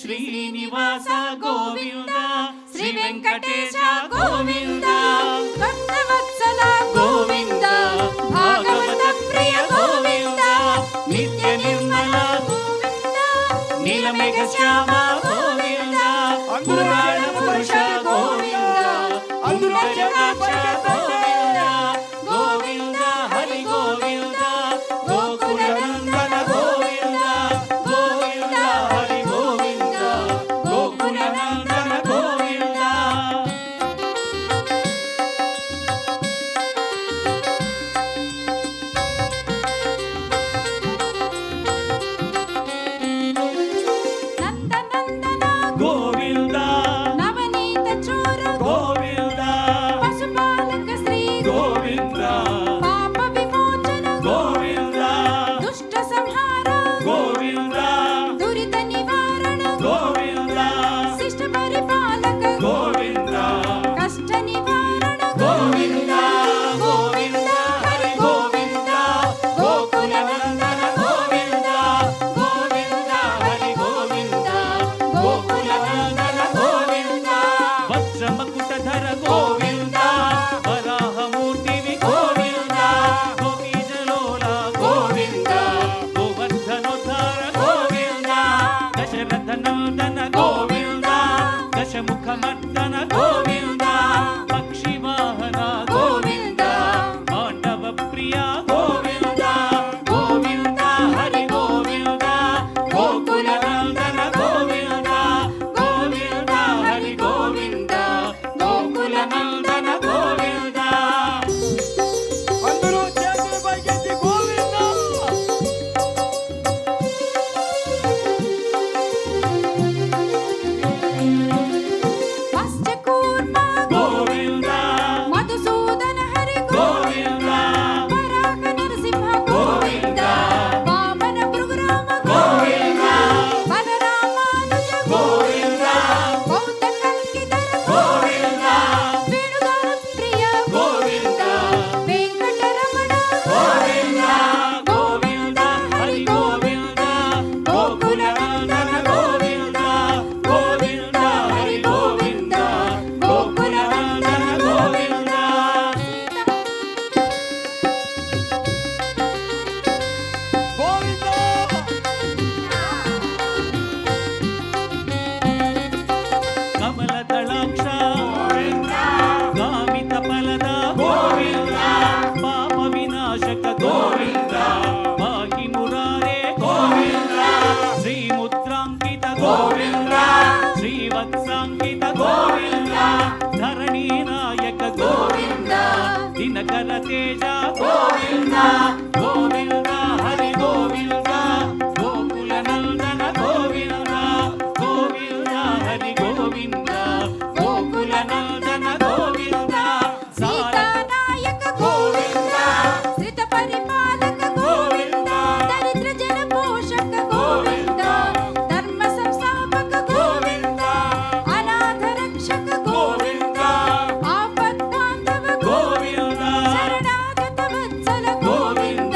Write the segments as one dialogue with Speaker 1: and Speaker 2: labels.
Speaker 1: శ్రీనివాస గోవింద శ్రీ వెంకటేశ గోవింద
Speaker 2: భక్తవత్సల గోవింద భాగవత ప్రియ గోవింద
Speaker 1: నిత్య నిర్మల
Speaker 2: గోవింద
Speaker 1: నీలమేఘ శ్యామ గోవింద పురాణ పురుష గోవింద అమృత జటాక్ష గోవింద గోవింద హరి గోవింద గోకుల నందన గోవింద గోవింద హరి గోవింద గోకుల నందన గోవింద
Speaker 2: నందనందన
Speaker 1: గోవింద
Speaker 2: నవనీత చోర
Speaker 1: గోవింద
Speaker 2: పశుపాలక శ్రీ
Speaker 1: గోవింద
Speaker 2: పాప విమోచన
Speaker 1: గోవింద
Speaker 2: దుష్ట సంహార
Speaker 1: గోవింద
Speaker 2: దురిత నివారణ
Speaker 1: గోవింద
Speaker 2: శిష్ట పరిపాలక
Speaker 1: గోవింద
Speaker 2: కష్ట నివారణ
Speaker 1: గోవింద గోవింద హరి గోవింద గోకుల నందన గోవింద గోవింద హరి గోవింద గోకుల నందన గోవింద వజ్రమకుటధర గోవింద వరాహమూర్తివి గోవింద గోపీజలోల గోవింద గోవర్ధనోద్ధార గోవింద దశరథ నందన గోవింద దశముఖమర్దన గోవింద పక్షివాహన గోవింద పాండవ ప్రియ గోవింద గోవింద హరి గోవింద గోకుల నందన గోవింద గోవింద హరి గోవింద గోకుల నందన గోవింద అందరూ చేతులు పైకెత్తి గోవింద
Speaker 2: మత్స్యకూర్మ
Speaker 1: గోవింద
Speaker 2: మధుసూదన హరి
Speaker 1: గోవింద
Speaker 2: వరాహ నరసింహ గోవింద వామన భృగురామ
Speaker 1: గోవింద
Speaker 2: బలరామానుజ
Speaker 1: గోవింద
Speaker 2: బౌద్ధ కల్కిధర
Speaker 1: గోవింద
Speaker 2: వేణుగాన ప్రియ
Speaker 1: గోవింద
Speaker 2: వెంకటరమణ
Speaker 1: గోవింద గోవింద హరి గోవింద గోకుల నందన గోవింద గోవింద హరి గోవింద గోకుల నందన గోవింద గోవింద కమలదళాక్ష గామిత ఫలద గోవింద పాప వినాశక గోవింద పాహి మురారే గోవింద శ్రీముద్రాంకిత గోవింద శ్రీవత్సాంకిత గోవింద ధరణీ నాయక గోవింద దినకర తేజ గోవింద గోవింద హరి గోవింద గోకుల నందన గోవింద గోవింద హరి గోవింద గోకుల నందన గోవింద
Speaker 2: సీతానాయక గోవింద శ్రిత పరిపాలక గోవింద దరిద్ర జన పోషక గోవింద ధర్మ సంస్థాపక గోవింద అనాథ రక్షక గోవింద ఆపద్బాంధవ
Speaker 1: గోవింద
Speaker 2: శరణాగత వత్సల
Speaker 1: గోవింద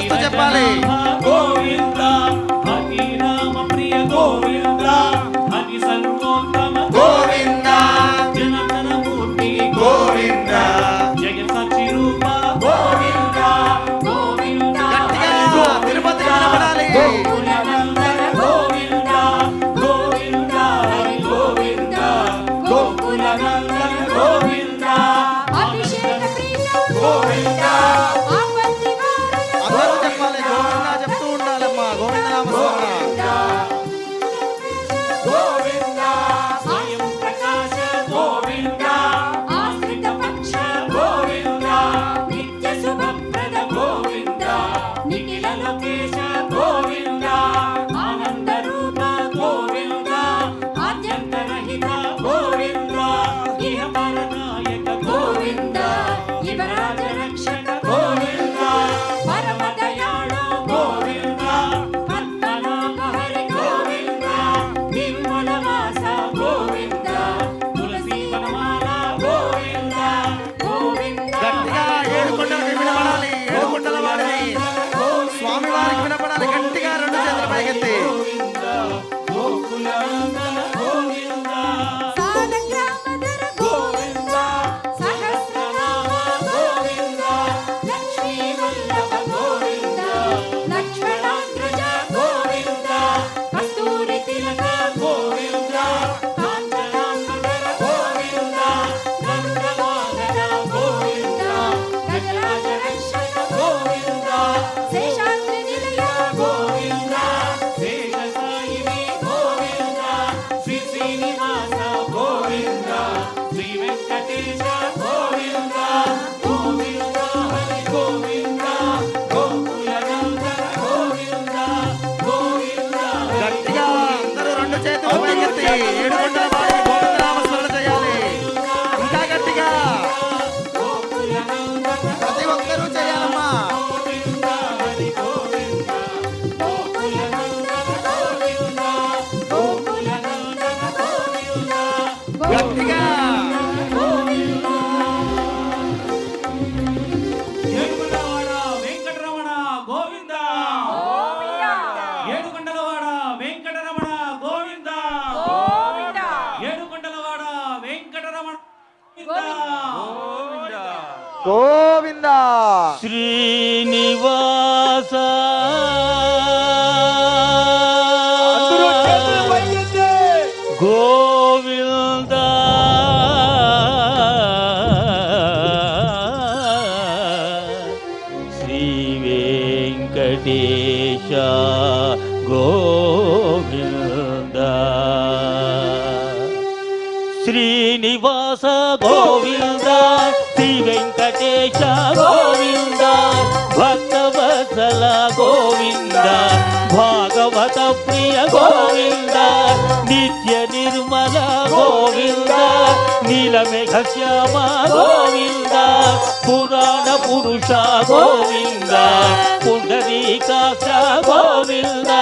Speaker 3: చేస్తూ చెప్పాలి.
Speaker 1: గోవింద హరి రామ ప్రియ గోవింద హరి సర్వోత్తమ
Speaker 3: గోవింద
Speaker 1: జనార్దన మూర్తి
Speaker 3: గోవింద
Speaker 1: జయ సచి రూప గోవింద గోవింద
Speaker 3: గట్టిగా తిరుపతి వినపడాలి.
Speaker 1: గోకులనందన గోవింద గోవింద హరి గోవింద గోకులనందన గోవింద
Speaker 2: అభిషేక ప్రియ
Speaker 1: గోవింద
Speaker 2: ఆపత్తి వారణ
Speaker 3: అందరూ చెప్పాలి. గోవింద చెప్తూ ఉండాలమ్మా. గోవింద నామస్మరణ.
Speaker 1: గోవింద స్వయం ప్రకాశ గోవింద
Speaker 2: ఆశ్రిత పక్ష
Speaker 1: గోవింద నిత్య శుభప్రద గోవింద నిఖిల లోకేశ గోవింద ఆనంద రూప గోవింద ఆద్యంతరహిత గోవింద ఇహ పరనాయక గోవింద యువరాజ రక్షక గోవింద పరమ దయాళు గోవింద పద్మనాభ హరి గోవింద నిర్మల వాస గోవింద తులసి వనమాల గోవింద గోవింద
Speaker 3: గట్టిగా ఏడుకొండలకి వినపడాలి. ఏడుకొండల వాడిని స్వామి వారికి వినపడాలి. గట్టిగా రెండు చేతుల పైకెత్తి
Speaker 1: గోకులందన గోవింద
Speaker 2: సాలగ్రామధర గోవింద సహస్రనామ
Speaker 1: గోవింద
Speaker 2: లక్ష్మీ వల్లభ గోవింద లక్ష్మణాగ్రజ
Speaker 1: గోవింద
Speaker 2: కస్తూరి తిలక
Speaker 1: గోవింద కాంచనాంబర గోవింద గంగవాహన గోవింద గజరాజ రక్షక గోవింద
Speaker 2: శేషాద్రి నిలయ
Speaker 1: గోవింద శేషసాయిని గోవింద శ్రీ శ్రీనివాస గోవింద శ్రీ వెంకటేశ గోవింద గోవింద హరి గోవింద గోకులనందన గోవింద గోవింద
Speaker 3: గట్టిగా అందరూ రెండు చేతులు పైకెత్తి ఏడుకొండల వాడిని గోవింద నామస్మరణ చేయాలి. ఇంకా గట్టిగా
Speaker 1: గోకులనందన
Speaker 3: ప్రతి ఒక్కరూ చేయాలమ్మా.
Speaker 1: గోవింద హరి గోవింద గోకులనందన గోవింద గోకులనందన గోవింద
Speaker 3: గట్టిగా
Speaker 1: ఏడుకొండలవాడ వెంకటరమణ గోవింద ఏడుకొండలవాడ వెంకటరమణ గోవింద ఏడుకొండలవాడ వెంకటరమణ
Speaker 3: గోవింద
Speaker 1: శ్రీనివాస గోవింద శ్రీ వెంకటేశ గోవింద శ్రీనివాస గోవింద శ్రీ వెంకటేశ గోవింద భక్తవత్సల గోవింద భాగవత ప్రియ గోవింద నిత్య నిర్మల గోవింద నీలమేఘ శ్యామ గోవింద పురాణ పురుష గోవింద పుండరీకాక్ష గోవింద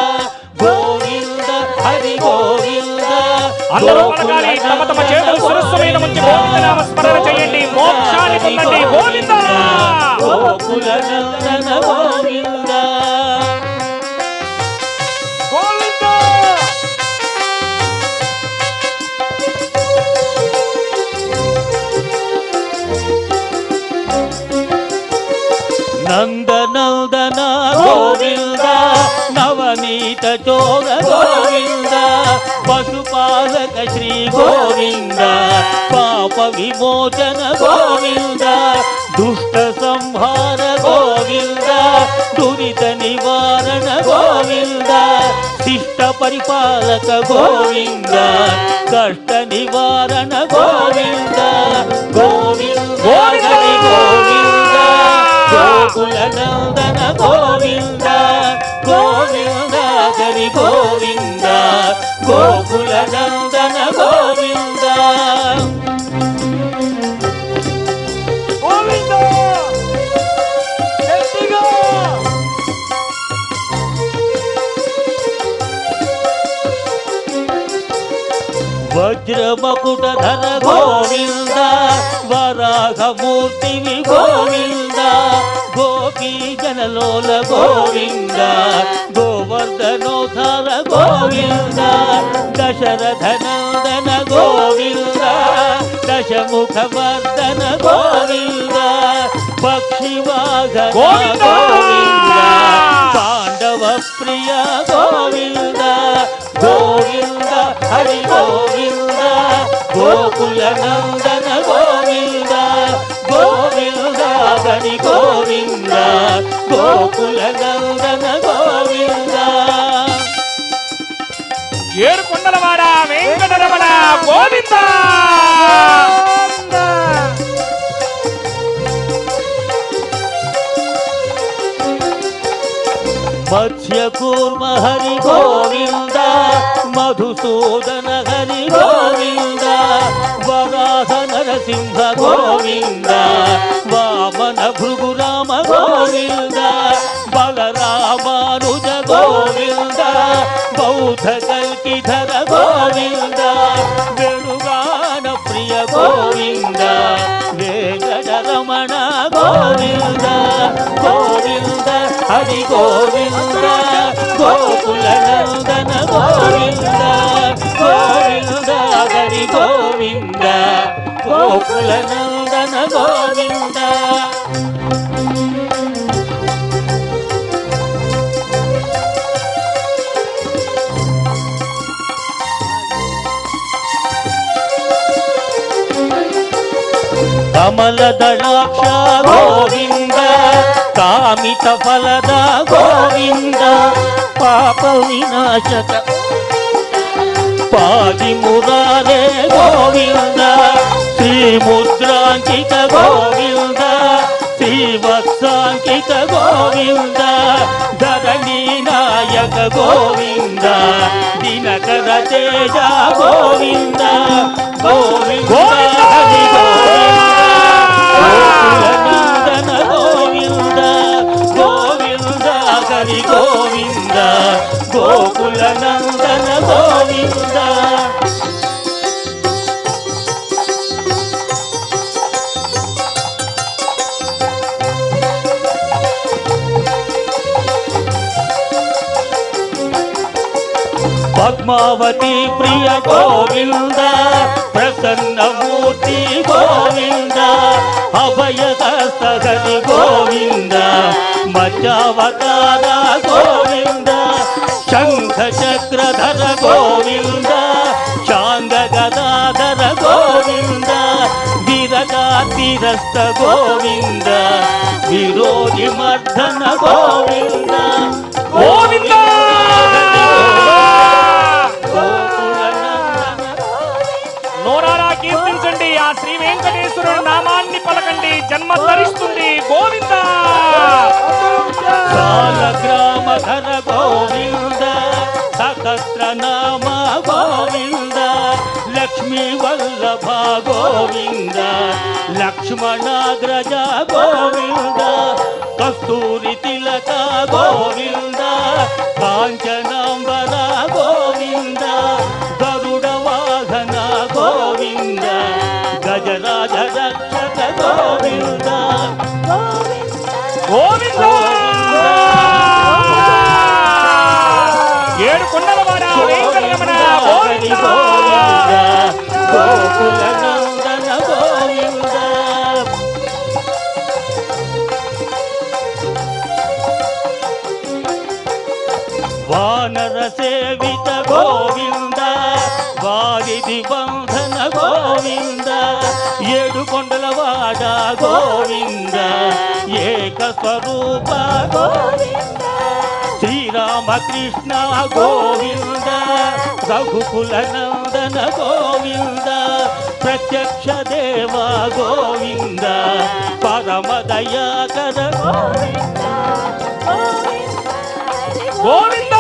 Speaker 1: గోవింద హరి గోవింద
Speaker 4: అందరూ పలకాలి. తమ తమ చేతులు శిరస్సు మీద ఉంచి గోవింద నామ స్మరణ చేయండి. మోక్షాన్ని పొందండి. గోవింద
Speaker 1: గోకులనందన గోవింద
Speaker 4: గోవింద
Speaker 1: నందనందన గోవింద నవనీత చోర గోవింద పశుపాలక శ్రీ గోవింద పాప విమోచన గోవింద దుష్ట సంహార గోవింద దురిత నివారణ గోవింద శిష్ట పరిపాలక గోవింద కష్ట నివారణ గోవింద గోవింద హరి గోవింద గోకులనందన గోవింద గోవింద హరి గోవింద గోకులనందన గోవింద
Speaker 4: గోవింద గట్టిగా
Speaker 1: వజ్రమకుటధర గోవింద వరాహమూర్తివి గోవింద గోపీ జన వనలోల గోవింద గోవర్ధనోధార గోవింద దశరథ నందన గోవింద దశముఖ వర్ధన గోవింద పక్షివాహన
Speaker 4: గోవింద!
Speaker 1: గోవింద పాండవ ప్రియ గోవింద గోవింద హరి గోవింద గోకుల నందన గోవింద గోవింద హరి గోవింద గోకుల నందన గోవింద
Speaker 4: ఏడు కొండలవాడ వెంకటరమణ గోవింద
Speaker 1: మత్స్యకూర్మ హరి గోవింద మధుసూదన హరి గోవింద వరాహ నరసింహ గోవింద వామన భృగురామ గోవింద బలరామానుజ గోవింద బౌద్ధ కల్కిధర గోవింద వేణుగాన ప్రియ గోవింద వెంకటరమణ గోవింద గోవింద హరి గోవింద గోకుల నందన గోవింద గోవింద హరి గోవింద గోకుల నందన గోవింద కమల దళాక్ష గోవింద కామిత ఫలద గోవింద పాప వినాశక పాది మురారే గోవింద శ్రీముద్రాంకిత గోవింద శ్రీవత్సాంకిత గోవింద ధరణీ నాయక గోవింద దినకర తేజ గోవింద గోవింద హరి గోవింద గోకుల నందన గోవింద గోవింద హరి గోవింద గోకుల నందన గోవింద పద్మావతి ప్రియ గోవింద ప్రసన్నమూర్తి గోవింద అభయహస్తహరి గోవింద మధ్యావతార గోవింద శంఖ చక్రధర గోవింద చాంగ గదాధర గోవింద విరగాతిరస్త గోవింద విరోధి మర్దన గోవింద
Speaker 4: గోవింద నోరారా కీర్తించండి ఆ శ్రీ వెంకటేశ్వరుడు నామాన్ని పలకండి జన్మ ధరిస్తుంది గోవింద
Speaker 1: గ్రామధర గోవింద సహస్ర నామ గోవింద లక్ష్మీ వల్లభ గోవింద లక్ష్మణాగ్రజ గోవింద కస్తూరి తిలక గోవింద కాంచనాంబర గోవింద గరుడ వాహన గోవింద గజరాజ రక్షక గోవింద
Speaker 4: గోవింద ఏడు కొండలవాడ వెంకటరమణ గోవింద
Speaker 1: గోకుల నందన గోవింద వానర సేవిత గోవింద వారిది బంధన గోవింద ఏడు కొండలవాడ గోవింద ఏక స్వరూప గోవింద శ్రీరామకృష్ణ గోవింద రఘుకుల నందన గోవింద ప్రత్యక్ష దేవ గోవింద పరమ దయాకర గోవింద
Speaker 4: గోవింద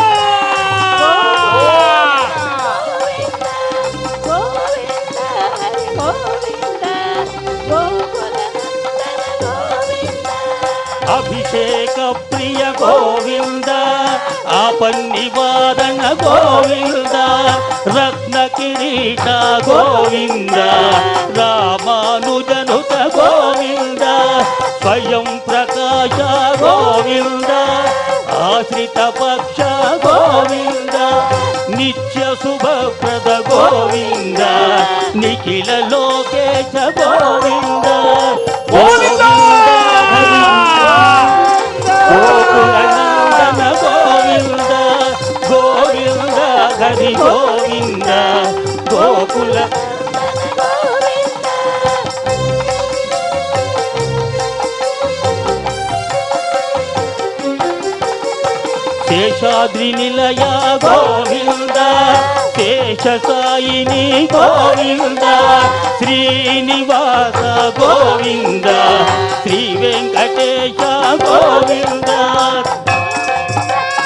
Speaker 1: అభిషేక ప్రియ గోవింద ఆపన్నివారణ గోవింద రత్న కిరీట గోవింద రామానుజనుత గోవింద స్వయం ప్రకాశ ఆకాశ గోవింద ఆశ్రిత పక్ష గోవింద నిత్య శుభప్రద గోవింద నిఖిల లోకేశ గోవింద
Speaker 4: గోవింద
Speaker 1: గోకులనందన గోవింద గోవింద హరి గోవింద గోకుల శేషాద్రి నిలయ గోవింద శేష సాయిని గోవింద శ్రీనివాస గోవింద శ్రీ వెంకటేశ గోవింద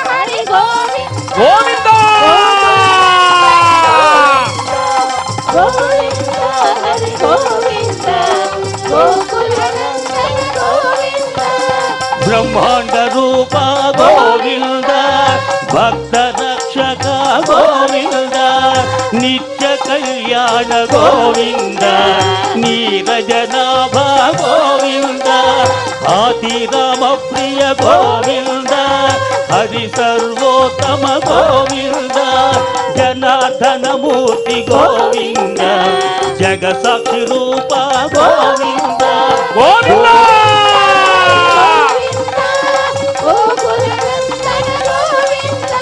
Speaker 2: హరి గోవింద
Speaker 4: గోవింద
Speaker 2: గోవింద హరి గోవింద గోకులనందన గోవింద
Speaker 1: బ్రహ్మాండ రూప గోవింద భక్త రక్షక గోవింద నిత్య కళ్యాణ గోవింద నీరజనాభ గోవింద ఆతిరామ ప్రియ గోవింద హరి సర్వోత్తమ గోవింద జనార్దన మూర్తి గోవింద జగ సాక్షి రూప గోవింద
Speaker 4: గోవింద
Speaker 2: గోకులనందన గోవింద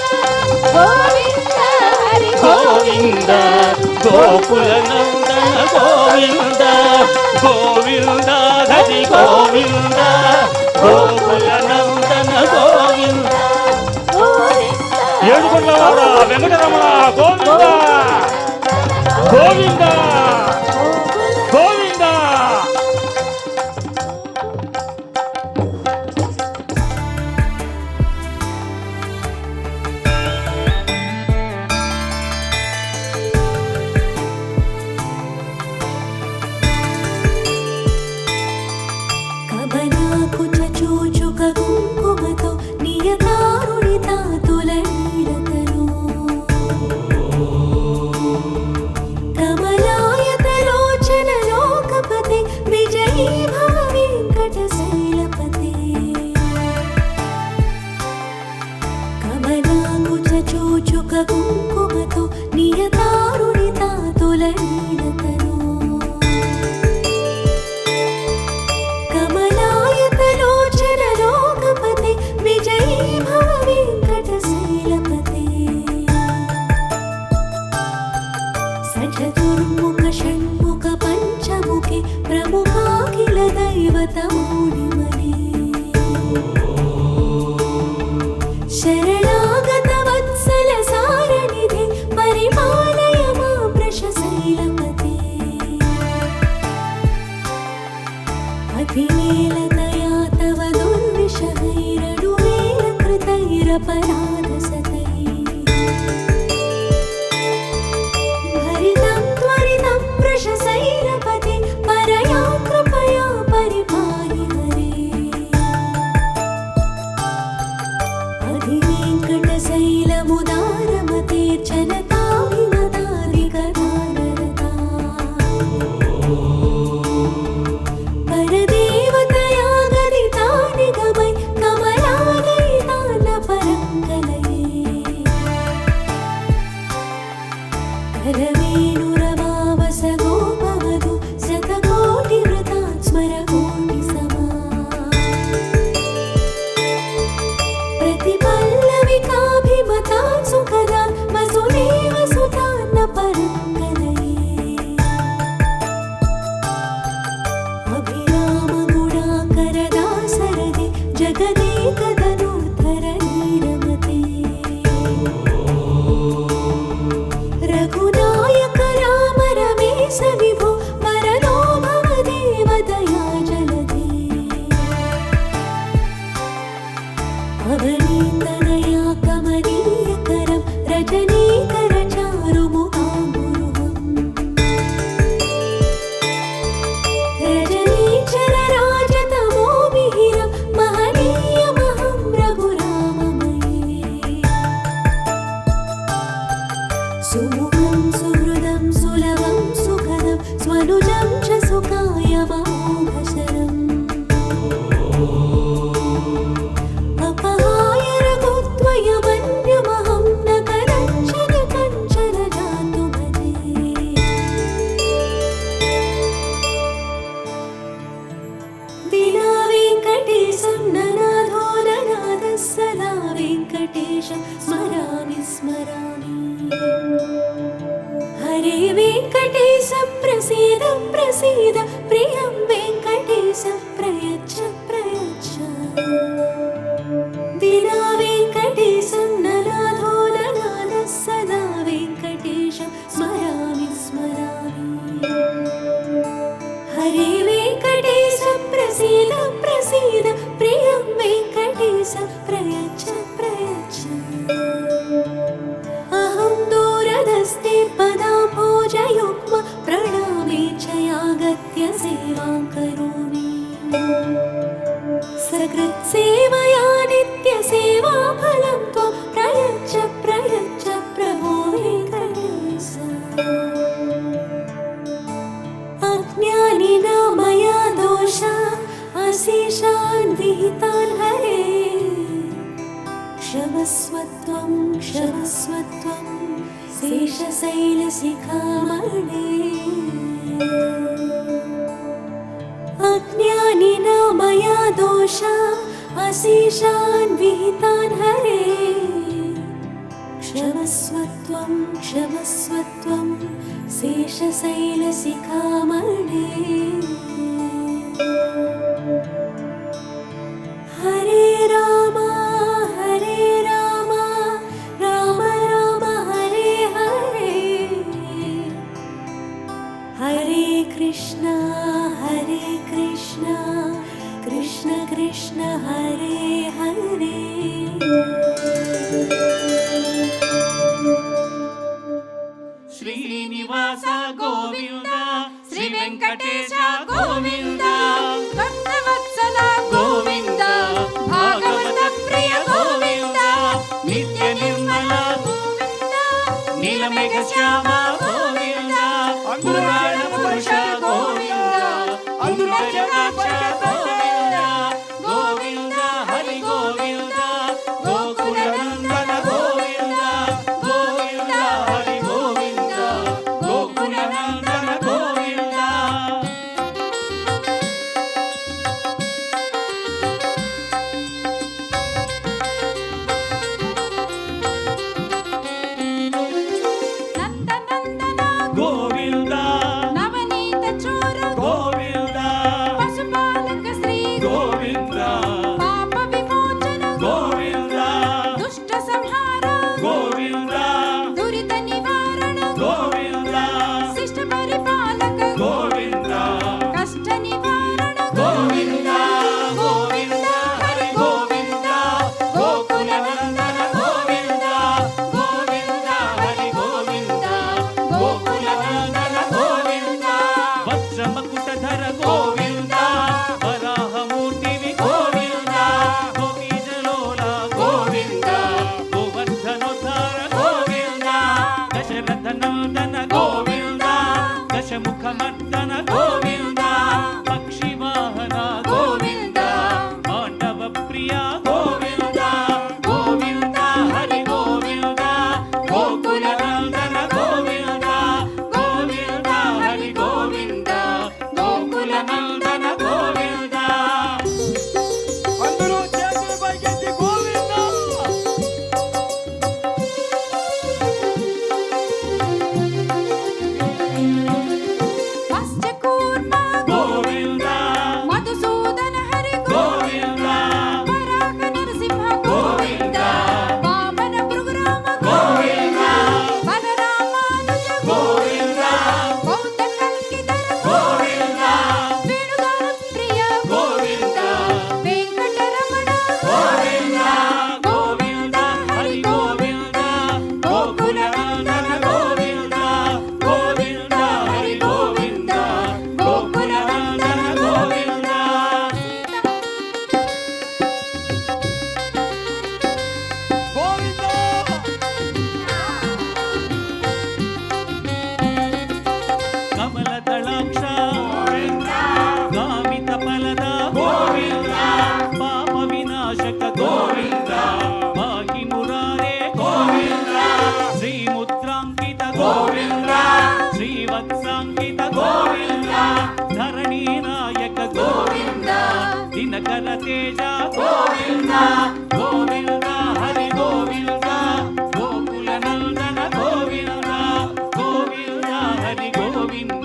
Speaker 2: గోవింద హరి
Speaker 1: గోవింద గోకుల నందన గోవింద గోవింద హరి గోవింద గోకుల నందన గోవింద
Speaker 2: గోవింద
Speaker 4: ఏడుకొండలవాడ వెంకటరమణ గోవింద గోవింద గోవింద
Speaker 5: కమలాకు చూచుక కుంకుమతో నియతారుడి తాతుల నీలతను కమలాయతలోచన లోకపతి విజయీ భవ వెంకట శైలపతి కమలాకు చూచుక కుంకుమతో నియతారుడి తాతుల నీలతను కమలాయతలోచన లోకపతి విజయీ భవ వెంకట శైలపతి సచతుర్ముఖ షణ్ముఖ పంచముఖి ప్రముఖాఖిల దైవత మూడిమణి శరణాగత వత్సల సారణిధి పరిపాలయ మా వృష శైలపతి అధివేలతయా తవ దుర్విషహైరడువేల కృతైరపరాధ సతై భరితం త్వరితం వృష శైలపతి పరయా కృపయా పరిపాహి హరే అధివేంకట శైలముదారమతేర్చనతాభిమతాధికదానరతా పరదేవతయా గదితాని గమై కమలాగైతాన పరంగలయే కరవేణురవావస గోపవధు శతకోటి వృతాత్ స్మర కోటి సమా ప్రతిపల్లవికాభిమతాత్ సుఖదా వసుదేవ సుతాన్న పరంగలయే అభిరామ గుణాకరదాసరథి జగదేకధనుర్ధర నీరమతే రఘునాయక రామ రమేశ విభో వరదో భవ దేవదయా జలధే అవనీతనయా కమనీయకరం రజనీకర చారుముఖాంబురుహం రజనీచర రాజతమో మిహిరం మహనీయమహం రఘురామమయే సుముఖం సుహృదం సులభం సుఖదం స్వనుజం చ సుఖాయ మహోఘశరం प्रसीद प्रसीद प्रियं वेङ्कटेश प्रयच्छ प्रयच्छ विना वेङ्कटेशं ननाथो ननाथः सदा वेङ्कटेशं स्मरामि स्मरामि हरे वेङ्कटेश प्रसीद प्रसीद प्रियं वेङ्कटेश प्रयच्छ प्रयच्छ अहं दूरदस्ते पदाम्भोजयुग्म प्रणामे च यागत्य सेवां करोमि सकृत्सेवया नित्यसेवाफलं त्वं प्रयच्छ प्रयच्छ प्रभो वेङ्कटेश अज्ञानिना मया दोषा अशेषान् विहितान् हरे क्षमस्वत्वं क्षमस्वत्वं शेषशैलशिखामणे अज्ञानिना मया दोषा अशेषान् विहितान् हरे क्षमस्वत्वं क्षमस्वत्वं शेषशैलशिखामणे हरे राम राम राम हरे हरे हरे कृष्ण कृष्ण कृष्ण हरे हरे
Speaker 1: శ్రీనివాస గోవింద శ్రీ వెంకటేశ గోవింద
Speaker 2: భక్తవత్సల గోవింద భాగవత ప్రియ గోవింద
Speaker 1: నిత్య నిర్మల
Speaker 2: గోవింద
Speaker 1: నీలమేఘ శ్యామ గోవింద పురాణ పురుష గోవింద అంబుజాక్ష గోవింద గోవింద హరి గోవింద గోకుల నందన గోవింద గోవింద హరి గోవింద గోకుల నందన గోవింద
Speaker 2: నందనందన
Speaker 1: గోవింద
Speaker 2: నవనీత చోర
Speaker 1: గోవింద
Speaker 2: పశుపాలక శ్రీ
Speaker 1: గోవింద
Speaker 2: పాప విమోచన
Speaker 1: గోవింద
Speaker 2: దుష్ట సంహార
Speaker 1: గోవింద
Speaker 2: దురిత నివారణ
Speaker 1: గోవింద
Speaker 2: శిష్ట పరిపాలక
Speaker 1: గోవింద
Speaker 2: కష్ట నివారణ
Speaker 1: గోవింద గోవింద హరి గోవింద గోకుల నందన గోవింద గోవింద హరి గోవింద గోకుల నందన గోవింద వజ్రమకుటధర గోవింద వరాహమూర్తివి గోవింద గోపీజలోల గోవింద గోవర్ధనోద్ధార గోవింద దశరథ నందన గోవింద దశముఖమర్దన గోవింద పక్షివాహన గోవింద పాండవ ప్రియ గోవింద గోవింద హరి గోవింద గోకుల నందన గోవింద గోవింద హరి గోవింద గోకుల నందన గోవింద అందరూ చేతులు పైకెత్తి గోవింద
Speaker 2: పశ్చకూర్మ
Speaker 1: గోవింద
Speaker 2: మధుసూదన హరి
Speaker 1: గోవింద
Speaker 2: వరాహ నరసింహ గోవింద వామన భృగురామ
Speaker 1: గోవింద
Speaker 2: బలరామానుజ
Speaker 1: గోవింద
Speaker 2: బౌద్ధ కల్కిధర
Speaker 1: గోవింద
Speaker 2: వేణుగాన ప్రియ
Speaker 1: గోవింద
Speaker 2: వెంకటరమణ
Speaker 1: గోవింద గోవింద హరి గోవింద గోకుల నందన గోవింద గోవింద హరి గోవింద గోకుల నందన గోవింద కమలదళాక్ష గామిత ఫలద గోవింద పాప వినాశక గోవింద పాహి మురారే గోవింద శ్రీముద్రాంకిత గోవింద శ్రీవత్సాంకిత గోవింద ధరణీ నాయక గోవింద దినకర తేజ గోవింద గోవింద హరి గోవింద గోకుల నందన గోవింద గోవింద హరి గోవింద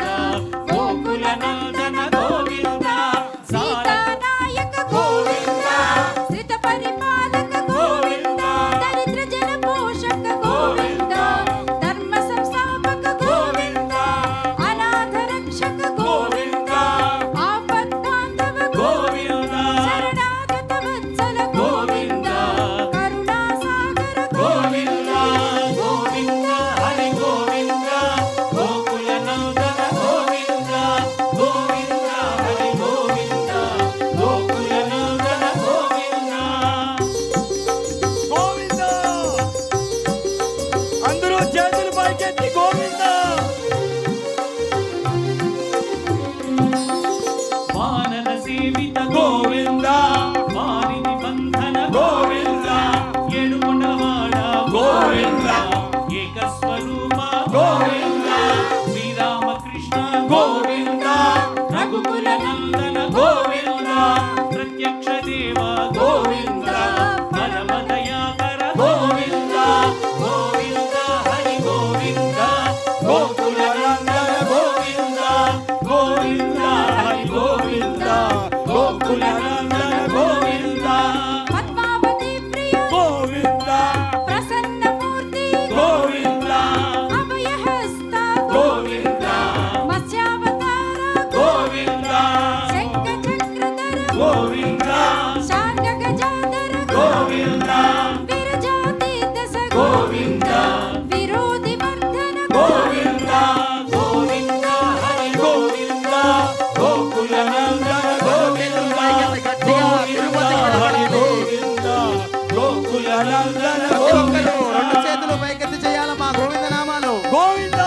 Speaker 1: నందన
Speaker 3: ప్రతి ఒక్కరు రెండు చేతులు పైకెత్తి చేయాలమ్మా గోవింద నామాలు.
Speaker 1: గోవింద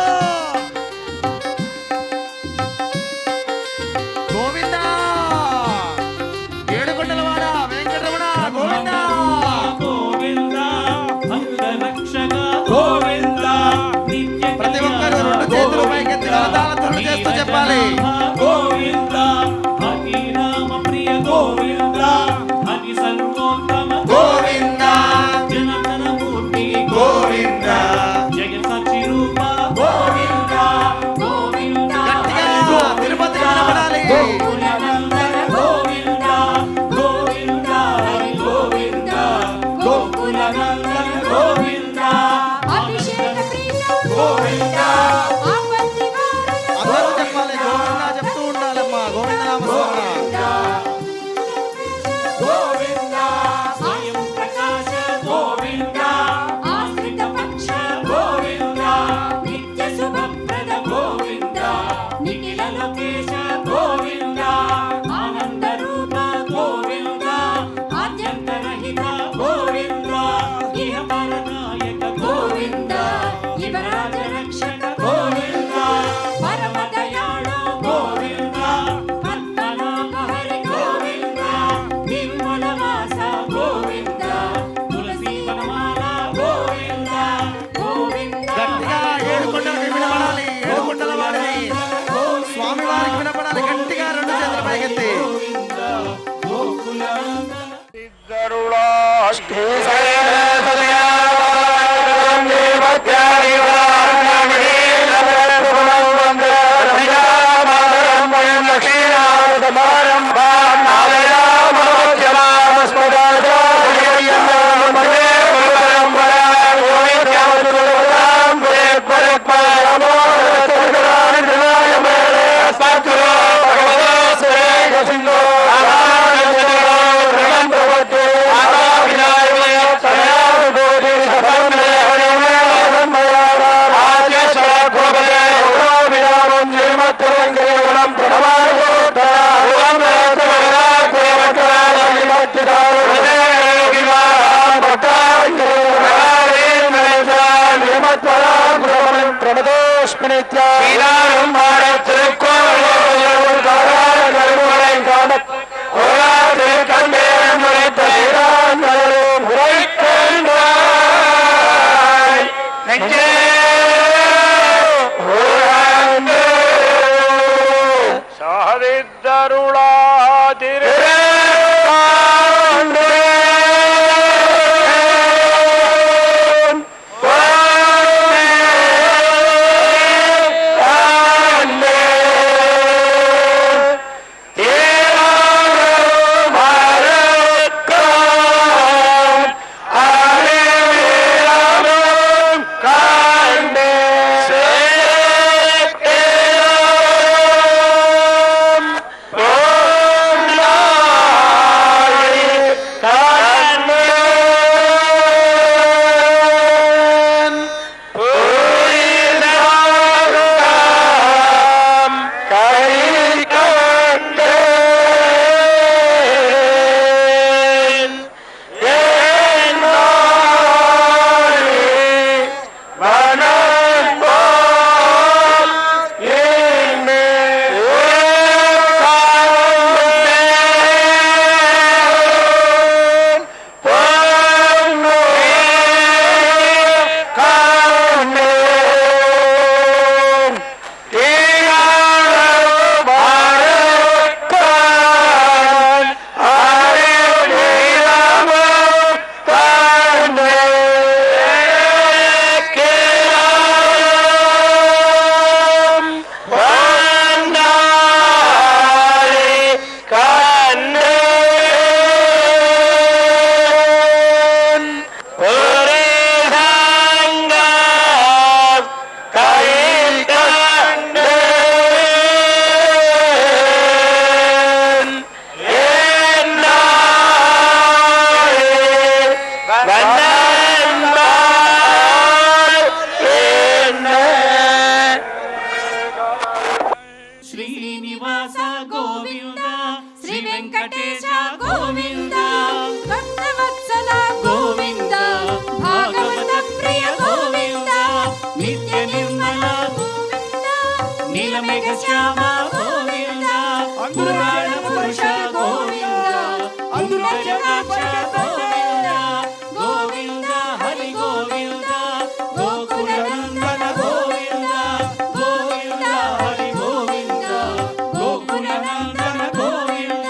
Speaker 3: గోవింద ఏడుకొండలవాడ వెంకటరమణ గోవింద.
Speaker 1: గోవింద అంగరక్షక గోవింద నిత్య
Speaker 3: ప్రతి ఒక్కరు రెండు చేతులు పైకెత్తి కరతాళధ్వనులు చేస్తూ చెప్పాలి.
Speaker 1: గోవింద హరి రామ ప్రియ గోవింద హరి సర్వోత్తమ
Speaker 3: గోవింద
Speaker 1: జనార్దన మూర్తి
Speaker 3: గోవింద
Speaker 1: జగ సాక్షి రూప గోవింద గోవింద
Speaker 3: గట్టిగా తిరుపతి వినపడాలి.
Speaker 1: గోకులనందన గోవింద గోవింద హరి గోవింద గోకులనందన గోవింద
Speaker 2: అభిషేక ప్రియ
Speaker 1: గోవింద
Speaker 2: ఆపత్తి వారణ
Speaker 3: అందరూ చెప్పాలి. గోవింద చెప్తూ ఉండాలమ్మా గోవింద నామస్మరణ.
Speaker 1: గోవింద స్వయం ప్రకాశ గోవింద
Speaker 2: ఆశ్రిత పక్ష
Speaker 1: గోవింద నిత్య శుభప్రద గోవింద నిఖిల లోకేశ గోవింద ఆనంద రూప గోవింద ఆద్యంతరహిత గోవింద ఇహ పరనాయక గోవింద యువరాజ రక్షక గోవింద పరమ దయాళు గోవింద పద్మనాభ హరి గోవింద నిర్మల వాస గోవింద తులసి వనమాల గోవింద గోవింద
Speaker 3: గట్టిగా ఏడుకొండలకి వినపడాలి. ఏడుకొండలవాడిని స్వామి వారికి వినపడాలి. గట్టిగా రెండు చేతులు పైకెత్తి.
Speaker 1: శ్యామ గోవింద పురాణ పురుష గోవింద అమృతజాక్ష గోవింద గోవింద హరి గోవింద గోకుల నందన గోవింద గోవింద హరి గోవింద గోకుల నందన గోవింద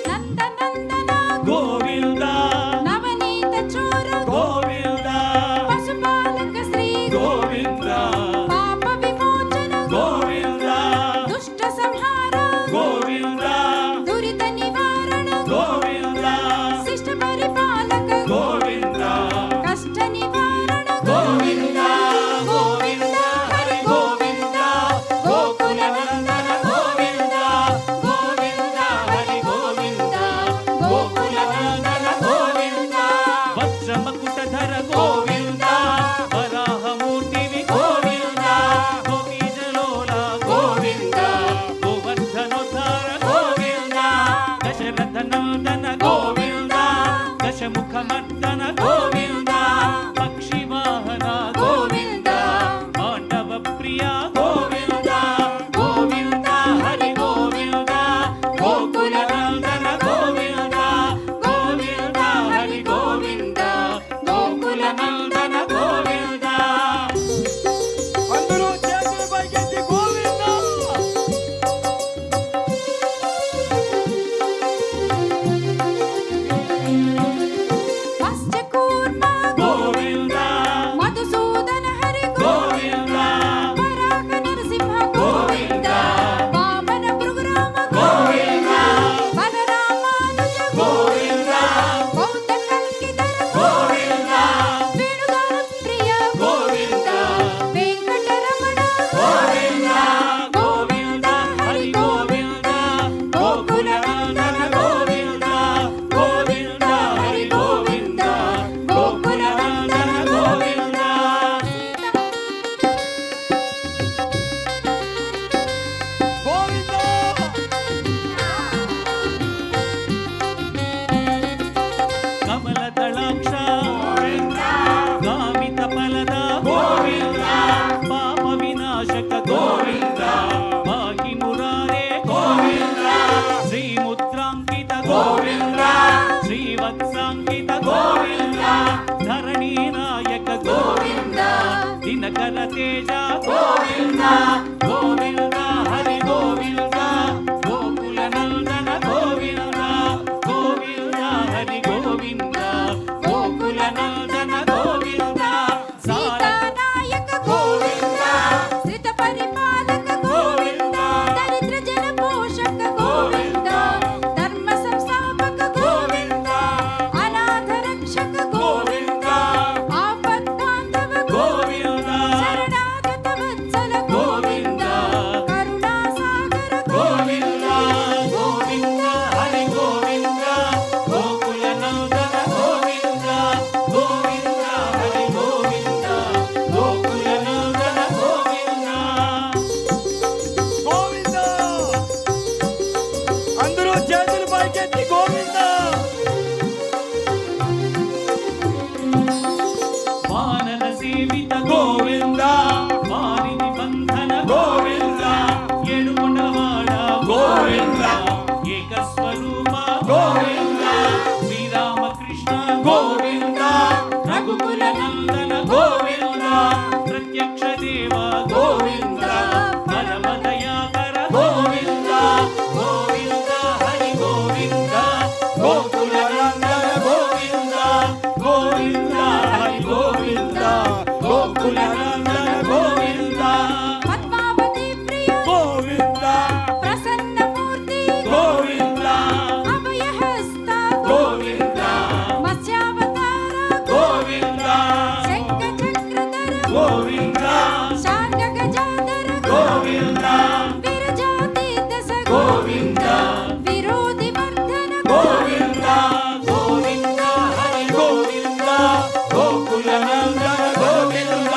Speaker 2: నందనందన
Speaker 1: గోవింద
Speaker 2: నవనీత చోర
Speaker 1: గోవింద
Speaker 2: పశుపాలక శ్రీ
Speaker 1: గోవింద
Speaker 2: పాప విమోచన
Speaker 1: గోవింద
Speaker 2: దుష్ట సంహార
Speaker 1: గోవింద
Speaker 2: దురిత నివారణ
Speaker 1: గోవింద
Speaker 2: శిష్ట పరిపాలక
Speaker 1: గోవింద
Speaker 2: కష్ట నివారణ
Speaker 1: గోవింద గోవింద హరి గోవింద గోకుల నందన గోవింద గోవింద హరి గోవింద గోకుల నందన గోవింద వజ్రమకుటధర గోవింద వరాహమూర్తివి గోవింద గోపీజలోల గోవింద గోవర్ధనోద్ధార గోవింద దశరథ నందన గోవింద దశముఖమర్దన గోవింద పక్షివాహన గోవింద పాండవ ప్రియ గోవింద గోవింద హరి గోవింద గోకుల నందన గోవింద గోవింద హరి గోవింద గోకుల నందన గోవింద అందరూ చేతులు పైకెత్తి గోవింద
Speaker 2: మత్స్యకూర్మ
Speaker 1: గోవింద
Speaker 2: మధుసూదన హరి
Speaker 1: గోవింద
Speaker 2: వరాహ నరసింహ గోవింద వామన భృగురామ
Speaker 1: గోవింద
Speaker 2: బలరామానుజ
Speaker 1: గోవింద
Speaker 2: బౌద్ధ కల్కిధర
Speaker 1: గోవింద
Speaker 2: వేణుగాన ప్రియ
Speaker 1: గోవింద
Speaker 2: వెంకటరమణ
Speaker 1: గోవింద గోవింద హరి గోవింద గోకుల నందన గోవింద గోవింద హరి గోవింద గోకుల నందన గోవింద గోవింద కమలదళాక్ష గామిత ఫలద గోవింద పాప వినాశక గోవింద పాహి మురారే గోవింద శ్రీముద్రాంకిత గోవింద శ్రీవత్సాంకిత గోవింద ధరణీ నాయక గోవింద దినకర తేజ గోవింద గోవింద హరి గోవింద గోకుల నందన గోవింద గోవింద హరి గోవింద గోకుల నందన గోవింద
Speaker 2: సీతానాయక గోవింద శ్రిత పరిపాలక గోవింద దరిద్ర జన పోషక గోవింద ధర్మ సంస్థాపక గోవింద అనాథ రక్షక గోవింద ఆపద్ బాంధవ
Speaker 1: గోవింద
Speaker 2: శరణాగత వత్సల
Speaker 1: గోవింద
Speaker 2: కరుణా సాగర
Speaker 1: గోవింద గోవింద హరి గోవింద గోకుల నందన గోవింద గోవింద హరి గోవింద గోకుల నందన గోవింద గోవింద అందరూ చేతులు పైకెత్తి గోవింద వానర సేవిత గోవింద వారిని బంధన గోవింద ఏడుకొండలవాడ గోవింద ఏకస్వరూప గోవింద శ్రీరామకృష్ణ గోవింద రఘుకుల నందన గోవింద ప్రత్యక్ష దేవ గోవింద పరమదయాకర గోవింద గోవింద హరి గోవింద గోకుల నందన గోవింద గోవింద హరి గోవింద గోకుల నందన గోవింద
Speaker 2: పద్మావతి ప్రియ
Speaker 1: గోవింద
Speaker 2: ప్రసన్నమూర్తి
Speaker 1: గోవింద
Speaker 2: అభయహస్త
Speaker 1: గోవింద
Speaker 2: మత్స్యావతార
Speaker 1: గోవింద
Speaker 2: శంఖ చక్రధర
Speaker 1: గోవింద
Speaker 2: శాంగ గజాధర
Speaker 1: గోవింద
Speaker 2: విరజాతి దశ
Speaker 1: గోవింద
Speaker 2: విరోధి వర్ధన
Speaker 1: గోవింద గోవింద హరి గోవింద గోకుల నందన గోవింద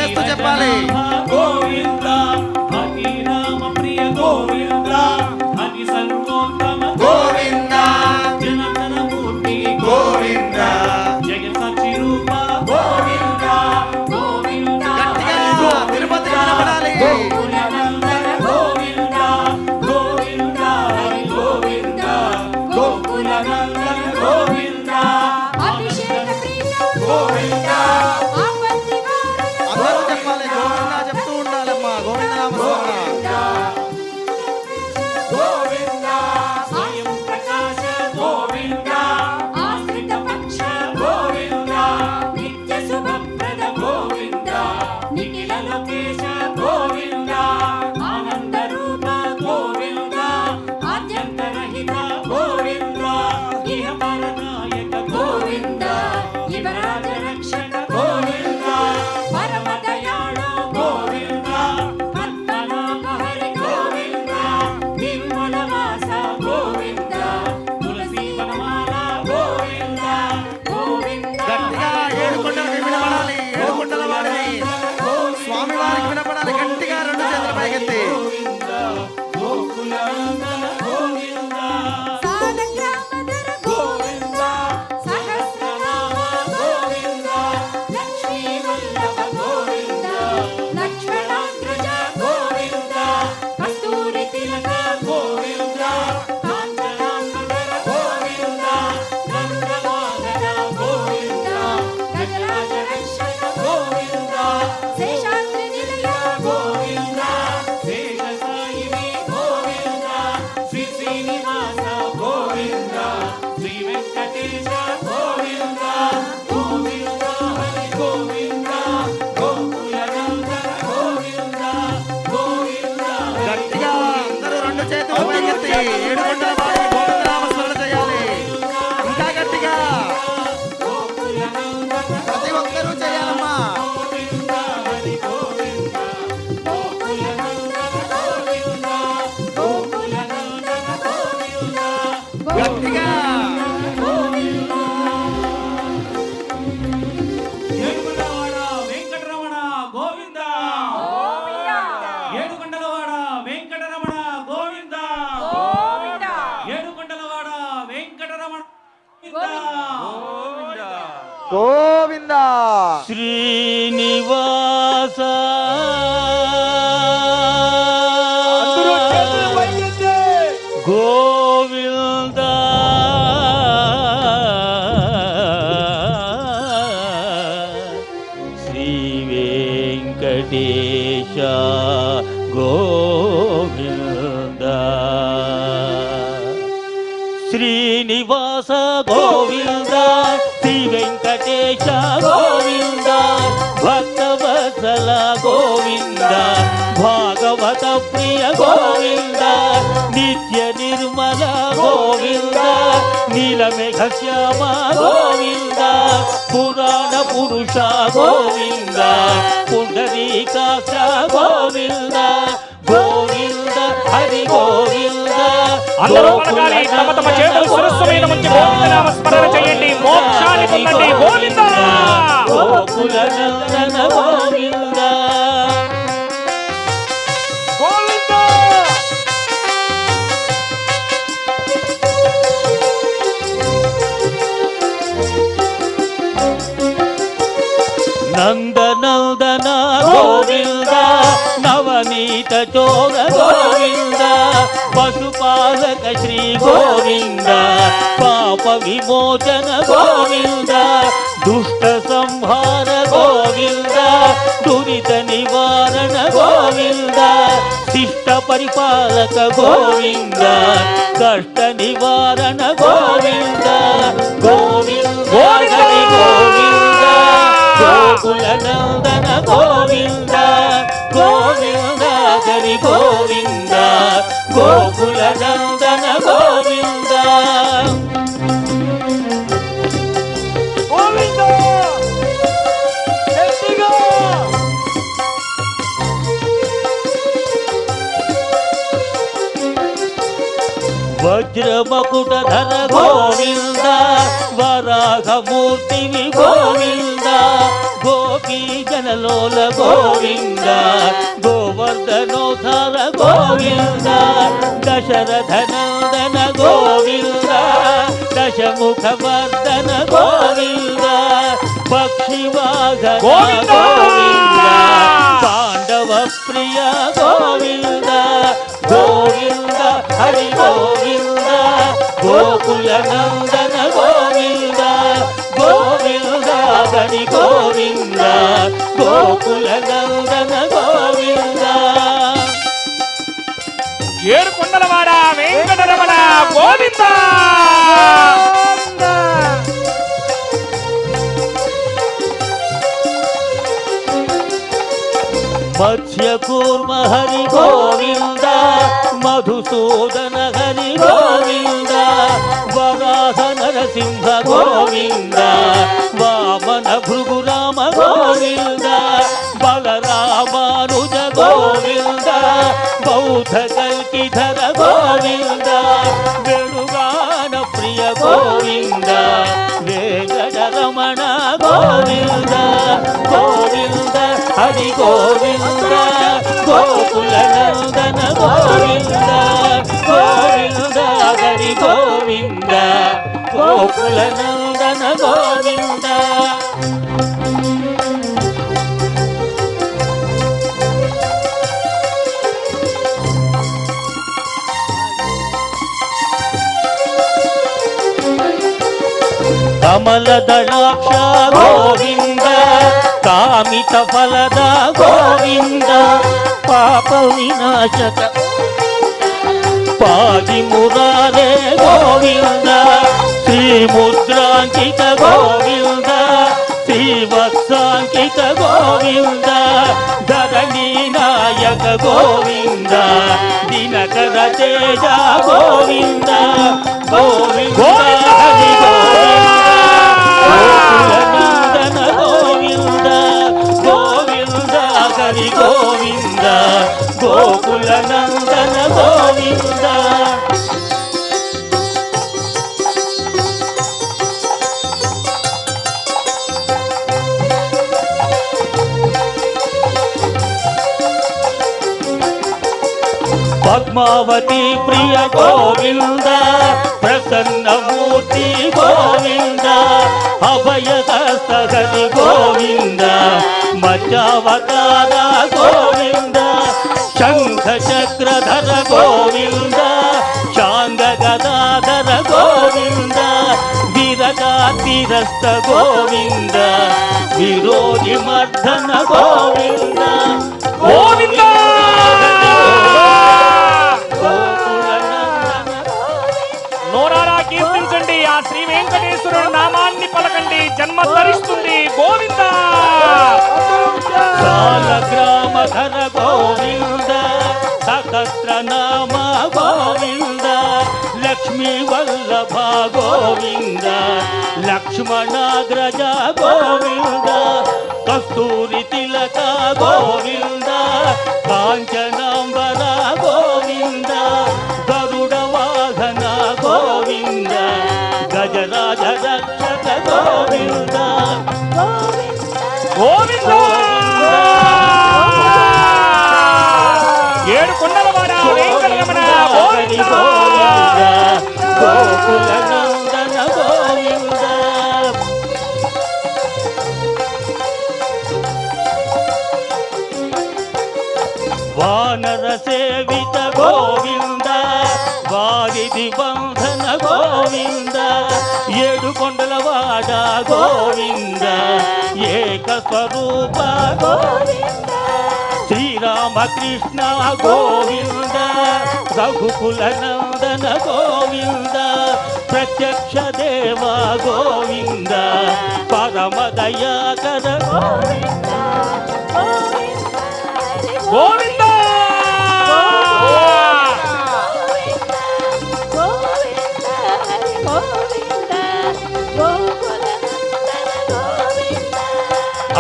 Speaker 3: చేస్తూ చెప్పాలి.
Speaker 1: గోవింద హరి రామ ప్రియ గోవింద హరి సర్వోత్తమ
Speaker 3: గోవింద
Speaker 1: జనార్దన మూర్తి
Speaker 3: గోవింద
Speaker 1: జగత్ సాక్షి రూప గోవింద గోవింద
Speaker 3: గట్టిగా తిరుపతి వినపడాలి.
Speaker 1: గోకులనందన గోవింద గోవింద హరి గోవింద గోకులనందన గోవింద
Speaker 2: అభిషేక ప్రియ
Speaker 1: గోవింద
Speaker 2: ఆపత్తి వారణ
Speaker 3: అందరూ చెప్పాలి. గోవింద చెప్తూ ఉండాలమ్మా. గోవింద నామస్మరణ.
Speaker 1: గోవింద స్వయం ప్రకాశ గోవింద
Speaker 2: ఆశ్రిత పక్ష
Speaker 1: గోవింద
Speaker 2: నిత్య శుభప్రద
Speaker 1: గోవింద నిఖిల లోకేశ గోవింద ఆనంద రూప గోవింద ఆద్యంతరహిత గోవింద ఇహ పరనాయక గోవింద
Speaker 2: యువరాజ రక్షక
Speaker 1: గోవింద
Speaker 2: పరమ దయాళు
Speaker 1: గోవింద
Speaker 2: పద్మనాభ హరి
Speaker 1: గోవింద నిర్మల వాస గోవింద తులసి వనమాల గోవింద గోవింద
Speaker 3: గట్టిగా ఏడు కొండలకి వినపడాలి. ఏడు కొండల వాడిని స్వామి వారికి వినపడాలి. గట్టిగా రెండు చేతుల పైకెత్తి
Speaker 1: గోకులందన గోవింద
Speaker 2: సాలగ్రామధర గోవింద సహస్రనామ
Speaker 1: గోవింద
Speaker 2: లక్ష్మీ వల్లభ గోవింద లక్ష్మణాగ్రజ
Speaker 1: గోవింద
Speaker 2: కస్తూరి తిలక
Speaker 1: గోవింద కాంచనాంబర గోవింద గంగవాహన గోవింద
Speaker 2: గజరాజ రక్షక
Speaker 1: గోవింద
Speaker 2: శేషాద్రి నిలయ
Speaker 1: గోవింద శేషసాయిని గోవింద శ్రీ శ్రీనివాస గోవింద శ్రీ వెంకటేశ గోవింద గోవింద హరి గోవింద గోకులనందన గోవింద గోవింద
Speaker 3: గట్టిగా అందరూ రెండు చేతులు పైకెత్తి ఏడు కొండల వాడిని గోవింద నామస్మరణ చేయాలి. ఇంకా గట్టిగా ప్రతి ఒక్కరూ చేయాలమ్మా.
Speaker 1: గోవింద హరి గోవింద గోకులనందన గోవింద గోకులనందన గోవింద
Speaker 3: గట్టిగా
Speaker 1: ఏడుకొండలవాడ వెంకటరమణ గోవింద ఏడుకొండలవాడ వెంకటరమణ గోవింద ఏడుకొండలవాడ వెంకటరమణ గోవింద
Speaker 3: గోవింద
Speaker 6: శ్రీనివాస గోవింద శ్రీ వెంకటేశ గోవింద శ్రీనివాస గోవింద శ్రీ వెంకటేశ గోవింద భక్తవత్సల గోవింద భాగవత ప్రియ గోవింద నిత్య నిర్మల గోవింద నీలమేఘ శ్యామ గోవింద పురాణ పురుష గోవింద పుండరీకాక్ష గోవింద గోవింద హరి గోవింద
Speaker 4: అందరూ పలకాలి. తమ తమ చేతులు శిరస్సు మీద ఉంచి గోవింద నామ స్మరణ చేయండి. మోక్షాన్ని పొందండి. గోవింద
Speaker 6: గోకులనందన గోవింద
Speaker 4: గోవింద
Speaker 6: నందనందన గోవింద నవనీత చోర గోవింద పశుపాలక శ్రీ గోవింద పాప విమోచన గోవింద దుష్ట సంహార గోవింద దురిత నివారణ గోవింద శిష్ట పరిపాలక గోవింద కష్ట నివారణ గోవింద గోవింద హరి గోవింద గోకులనందన గోవింద గోవింద హరి గోవింద గోకులనందన గోవింద
Speaker 4: గోవింద గట్టిగా
Speaker 6: వజ్రమకుటధర గోవింద వరాహమూర్తివి గోవింద గోపీ జనలోల గోవింద గోవర్ధనోధార గోవింద దశరథ నందన గోవింద దశముఖవర్ధన గోవింద పక్షివాహన
Speaker 4: గోవింద!
Speaker 6: గోవింద పాండవ ప్రియ గోవింద గోవింద హరి గోవింద గోకుల నందన గోవింద గోవింద హరి గోవింద గోకుల నందన గోవింద
Speaker 4: ఏడు కొండలవాడ వెంకటరమణ గోవింద
Speaker 6: మత్స్యకూర్మ హరి గోవింద మధుసూదన హరి గోవింద వరాహ నరసింహ గోవింద వామన భృగురామ గోవింద బలరామానుజ గోవింద బౌద్ధ కల్కిధర గోవింద వేణుగాన ప్రియ గోవింద వెంకటరమణ గోవింద గోవింద హరి గోవింద గోకుల నందన గోవింద గోవింద హరి గోవింద గోకుల నందన గోవింద కమల దళాక్ష గోవింద కామిత ఫలద గోవింద పాప వినాశక పాది మురారే గోవింద శ్రీముద్రాంకిత గోవింద శ్రీవత్సాంకిత గోవింద ధరణీ నాయక గోవింద దినకర తేజ గోవింద గోవింద హరి గోవింద గోకుల నందన గోవింద గోవింద హరి గోవింద గోకుల నందన గోవింద పద్మావతి ప్రియ గోవింద ప్రసన్నమూర్తి గోవింద అభయహస్తహరి గోవింద మధ్యావతార గోవింద శంఖ చక్రధర గోవింద చాంగ గదాధర గోవింద విరగాతిరస్త గోవింద విరోధి మర్దన గోవింద
Speaker 4: గోవింద నోరారా కీర్తించండి ఆ శ్రీ వెంకటేశ్వరుడు నామాన్ని పలకండి జన్మ ధరిస్తుంది గోవింద
Speaker 6: గ్రామధర గోవింద సహస్ర నామ గోవింద లక్ష్మీ వల్లభ గోవింద లక్ష్మణాగ్రజ గోవింద కస్తూరి తిలక గోవింద కాంచనాంబర గోవింద గరుడ వాహన గోవింద గజరాజ రక్షక గోవింద
Speaker 4: గోవింద ఏడు కొండలవాడ వెంకటరమణ గోవింద
Speaker 6: గోకుల నందన గోవింద వానర సేవిత గోవింద వారిది బంధన గోవింద ఏడు కొండలవాడ గోవింద ఏక స్వరూప గోవింద శ్రీరామకృష్ణ గోవింద రఘుకుల నందన గోవింద ప్రత్యక్ష దేవ గోవింద పరమ దయాకర గోవింద
Speaker 4: గోవింద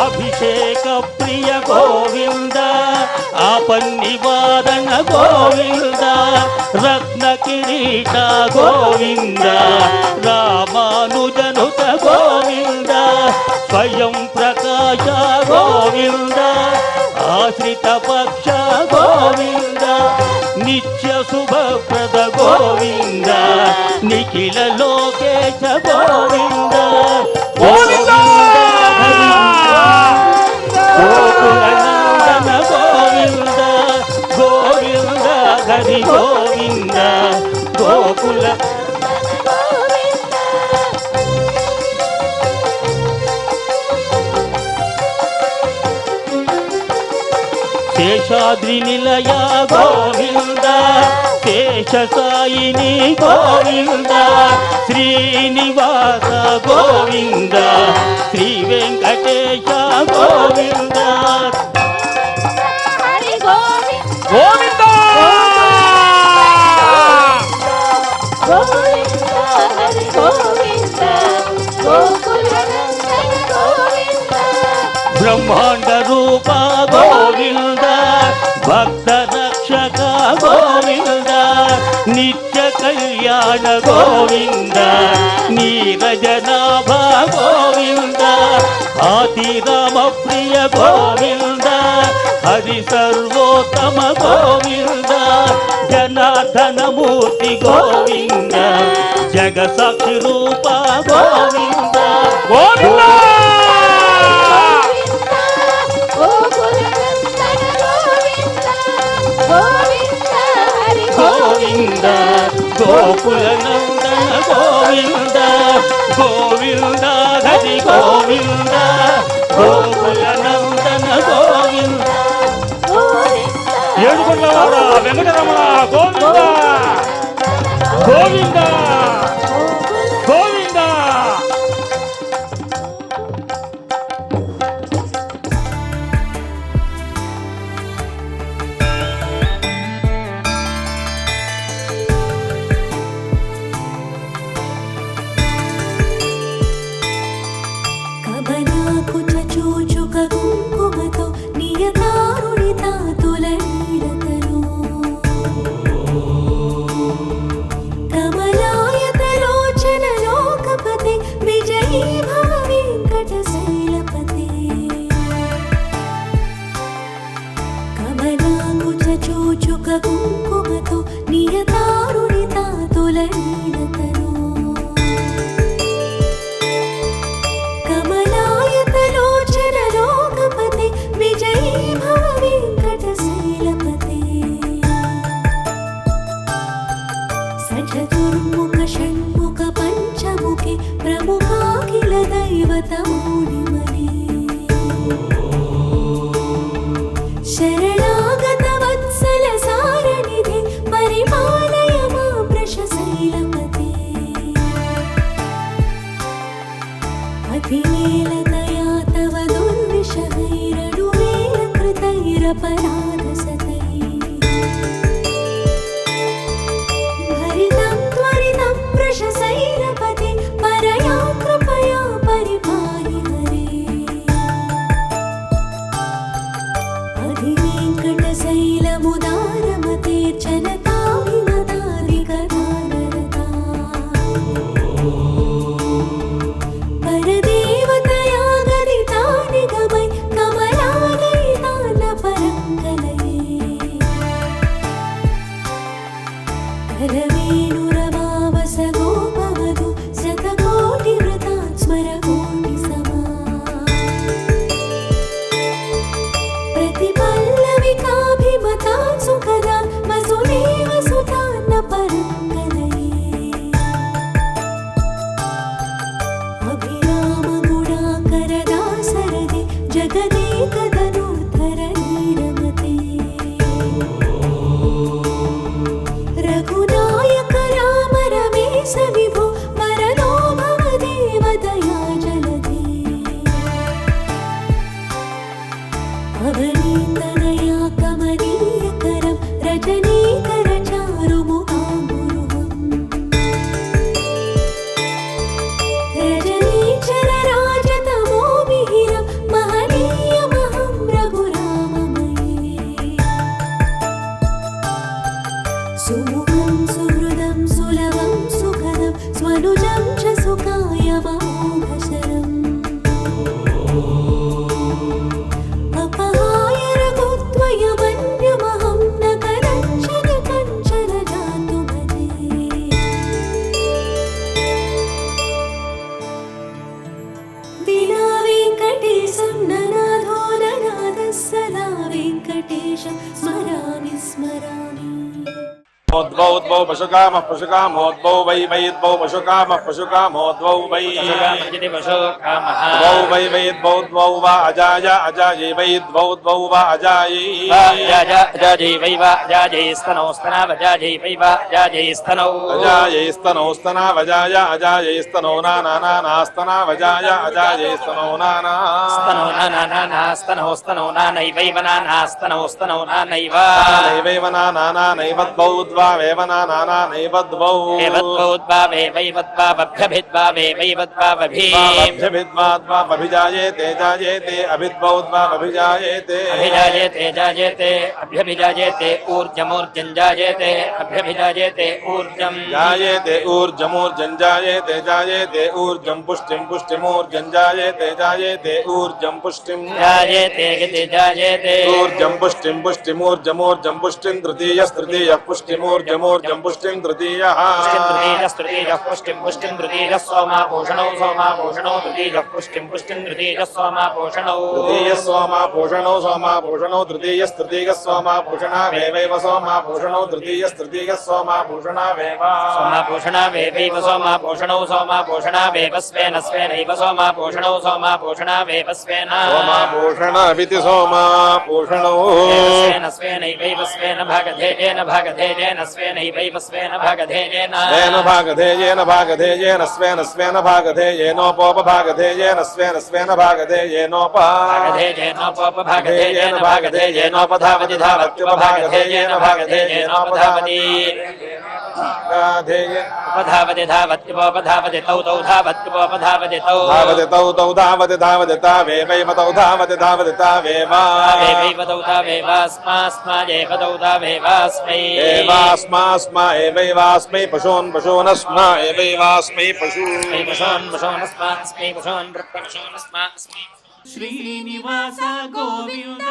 Speaker 6: అభిషేక ప్రియ గోవింద ఆపన్నివారణ గోవింద రత్న కిరీట గోవింద రామానుజనుత గోవింద స్వయం ప్రకాశ గోవింద ఆశ్రిత పక్ష గోవింద నిత్య శుభప్రద గోవింద నిఖిల లోకేశ గోవింద గోవింద గోకులనందన గోవింద గోవింద హరి గోవింద గోకుల శేషాద్రి నిలయ గోవింద శేష సాయిని గోవింద శ్రీనివాస గోవింద శ్రీ వెంకటేశ గోవింద
Speaker 2: హరి గోవింద
Speaker 4: గోవింద
Speaker 2: గోవింద హరి గోవింద గోకులనందన గోవింద
Speaker 6: బ్రహ్మాండ రూప గోవింద భక్త రక్షక గోవింద నిత్య కళ్యాణ గోవింద నీరజనాభ గోవింద ఆతిరామ ప్రియ గోవింద హరి సర్వోత్తమ గోవింద జనార్దన మూర్తి గోవింద జగసాక్షి రూప గోవింద
Speaker 4: గోవింద
Speaker 2: గోకులనందన గోవింద గోవింద హరి
Speaker 6: గోవింద గోకులనందన గోవింద గోవింద హరి గోవింద గోకులనందన గోవింద
Speaker 2: గోవింద
Speaker 4: ఏడుకొండలవాడ వెంకటరమణ గోవింద గోవింద గోవింద
Speaker 5: కమలాకు చూచుక కుంకుమతో నియతారుడి తాతుల నీడతను కమలాయతలోచన లోకపతి విజయీ భవ వెంకట శైలపతి కమలాకు చూచుక కుంకుమతో నియతారుడి తాతుల నీడతను కమలాయతలోచన లోకపతి విజయీ భవ వెంకట శైలపతి సచతుర్ముఖ షణ్ముఖ పంచముఖి ప్రముఖాఖిల దైవత మూడిమణి శరణాగత వత్సల సారణిధి పరిపాలయ మా వృష శైలపతి అధివేల దయా తవ దుర్విషహైరడువేల కృతైరపరాధ సతై భరితం త్వరితం వృష శైలపతి పరయా కృపయా పరిపాహి హరే అధివేంకట శైలముదారమతే జనతాభిమతాధికదానరతా పరదేవతయా గదితాని గమై కమలాలయితాన పరంగలయే కరవేణురవావస గోపవధు శతకోటి వృతాత్ స్మర కోటి సమా ప్రతిపల్లవికాభిమతాత్ సుఖదా వసుదేవ సుతాన్న పరంగలయే అభిరామ గుణాకర దాసరథి జగదేక ధనుర్ధర నీరమతే రఘునాయక రామ सुलभं सुहृदं सुलभं सुखदं स्वनुजं च सुखायमोघशरम् अपहाय रघुत्वयमन्यमहं न कनञ्चन कञ्चन जातु भजे विना वेङ्कटेशं ननाथो ननाथः सदा वेङ्कटेशं स्मरामि स्मरामि
Speaker 7: द्वौ द्वौ पशुकामः पशुकामोद्वौ वै वै द्वौ पशुकामः पशुकामोद्वौ वै द्वौ वै वै द्वौ द्वौ वा अजाय अजायै वै द्वौ द्वौ वा अजायै
Speaker 4: अजायै वै वा अजायै स्तनौ स्तनावजायै वै वा अजायै स्तनौ
Speaker 7: अजायै स्तनौ स्तनावजाय अजायै स्तनौ नानानास्तनावजाय अजायै स्तनौ नाना
Speaker 4: स्तनौ नानानास्तनौ स्तनौ नानैवैव नानास्तनौ स्तनौ नानैव
Speaker 7: नैवैव नानानैव द्वौ द्वावेव नानानैव द्वौ एवद्वौद्वावेवैवद्वावभिजायेते जायेते अभिद्वौद्वावभिजायेते
Speaker 4: जायेते अभ्यभिजायेते ऊर्जमूर्जं जायेते अभ्यभिजायेते ऊर्जं
Speaker 7: जायेते ऊर्जमूर्जं जायेते जायेते ऊर्जं पुष्टिं पुष्टिमूर्जं जायेते जायेते ऊर्जं पुष्टिं
Speaker 4: जायेते गति जायेते
Speaker 7: ऊर्जं पुष्टिं पुष्टिमूर्जमूर्जं पुष्टिं तृतीयस्तृतीयः पुष्टिमूर्जमूर्जं पुष्टिं तृतीयः
Speaker 4: पुष्टिं तृतीयः सोमापोषणौ सोमापोषणौ तृतीयः पुष्टिं तृतीयः सोमापोषणौ
Speaker 7: तृतीयः सोमापोषणौ सोमापोषणौ तृतीयस्तृतीयः सोमापोषणावेवैव सोमापोषणौ तृतीयस्तृतीयः सोमापोषणावेव
Speaker 4: सोमापोषणावेवैव सोमापोषणौ सोमापोषणावेव स्वेन स्वेनैव सोमापोषणौ सोमापोषणावेव स्वेन
Speaker 7: सोमापोषणमिति सोमापोषणौ
Speaker 4: स्वेन स्वेनैवैव स्वेन भागधेयेन भागधेयेन स्वेनैवैव स्वेन भागधेयेन
Speaker 7: स्वेन भागधेयेन भागधेयेन स्वेन स्वेन भागधेयेनोपभागधेयेन स्वेन स्वेन भागधेयेनोपभागधेयेन भागधेयेनोपधावति धावत्युपभागधेयेन भागधेयेनोपधावति
Speaker 4: उपधावति धावत्युपधावति तौ तौ धावत्युपधावति तौ
Speaker 7: धावति तौ तौ धावति धावति तावेवैव तौ धावति धावति तावेव
Speaker 4: एवैव तौ तावेवास्मास्मादेव तौ तावेवास्मै
Speaker 7: एवास्मास्मा एवैवास्मै पशून् पशूनस्मा एवैवास्मै पशून्
Speaker 4: पशून्स्मास्मै पशून् वृत्तपशूनस्मास्मै
Speaker 1: శ్రీనివాస గోవింద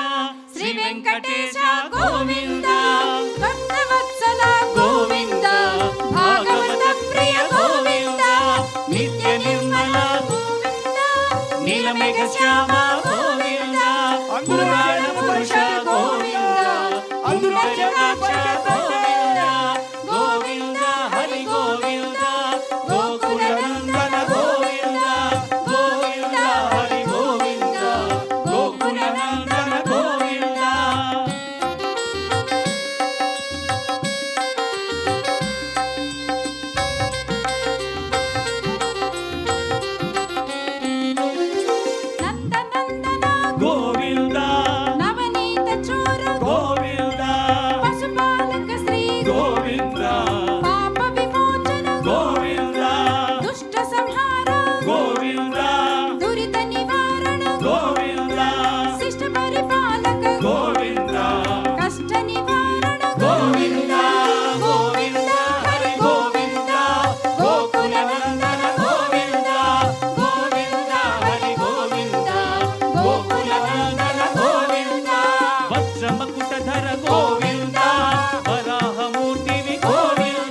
Speaker 1: శ్రీ వెంకటేశ గోవింద
Speaker 2: భక్తవత్సల గోవింద భాగవత ప్రియ గోవింద
Speaker 1: నిత్య నిర్మల
Speaker 2: గోవింద
Speaker 1: నీలమేఘ శ్యామ గోవింద పురాణ పురుష గోవింద అంబుజాక్ష గోవింద గోవింద హరి గోవింద గోకుల నందన గోవింద గోవింద హరి గోవింద గోకుల నందన గోవింద
Speaker 2: నందనందన
Speaker 1: గోవింద
Speaker 2: నవనీత చోర
Speaker 1: గోవింద
Speaker 2: పశుపాలక శ్రీ
Speaker 1: గోవింద
Speaker 2: పాప విమోచన
Speaker 1: గోవింద
Speaker 2: దుష్ట సంహార
Speaker 1: గోవింద
Speaker 2: దురిత నివారణ
Speaker 1: గోవింద
Speaker 2: శిష్ట పరిపాలక
Speaker 1: గోవింద
Speaker 2: కష్ట నివారణ
Speaker 1: గోవింద గోవింద హరి గోవింద గోకుల నందన గోవింద గోవింద హరి గోవింద గోకుల నందన గోవింద వజ్రమకుటధర గోవింద వరాహమూర్తివి గోవింద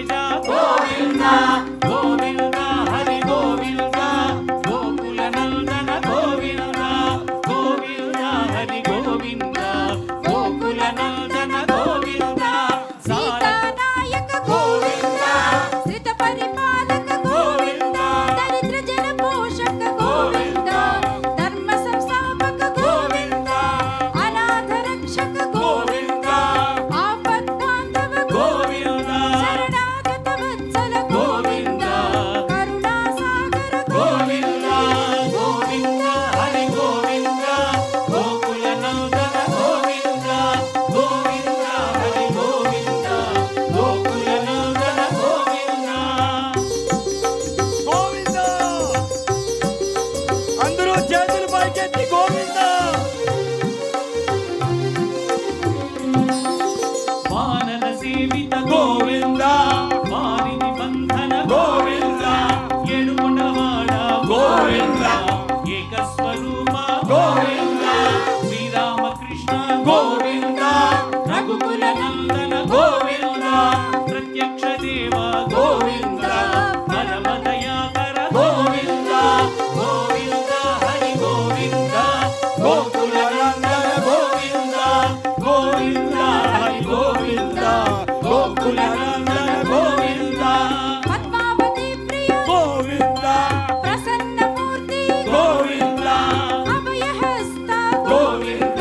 Speaker 1: వెంకటేశ గోవింద గోవింద హరి గోవింద గోకుల నందన గోవింద గోవింద హరి గోవింద గోకుల నందన గోవింద
Speaker 2: సీతానాయక గోవింద శ్రిత పరిపాలక గోవింద దరిద్ర జన పోషక గోవింద ధర్మ సంస్థాపక గోవింద అనాథ రక్షక గోవింద ఆపద్బాంధవ గోవింద శరణాగత వత్సల గోవింద కరుణా సాగర
Speaker 1: గోవింద గోవింద హరి గోవింద గోకుల నందన గోవింద గోవింద హరి గోవింద గోకుల నందన గోవింద
Speaker 3: గోవింద అందరూ చేతులు పైకెత్తి గోవింద
Speaker 1: వానర సేవిత గోవింద వారిని బంధన గోవింద ఏడుకొండలవాడ గోవింద ఏకస్వరూప గోవింద శ్రీరామకృష్ణ గోవింద రఘుకుల నందన గోవింద ప్రత్యక్ష దేవ గోవింద పరమ దయాకర గోవింద గోవింద హరి గోవింద గోకుల నందన గోవింద గోవింద హరి గోవింద గోకుల నందన గోవింద
Speaker 2: పద్మావతి ప్రియ
Speaker 1: గోవింద
Speaker 2: ప్రసన్న మూర్తి
Speaker 1: గోవింద
Speaker 2: అభయహస్త
Speaker 1: గోవింద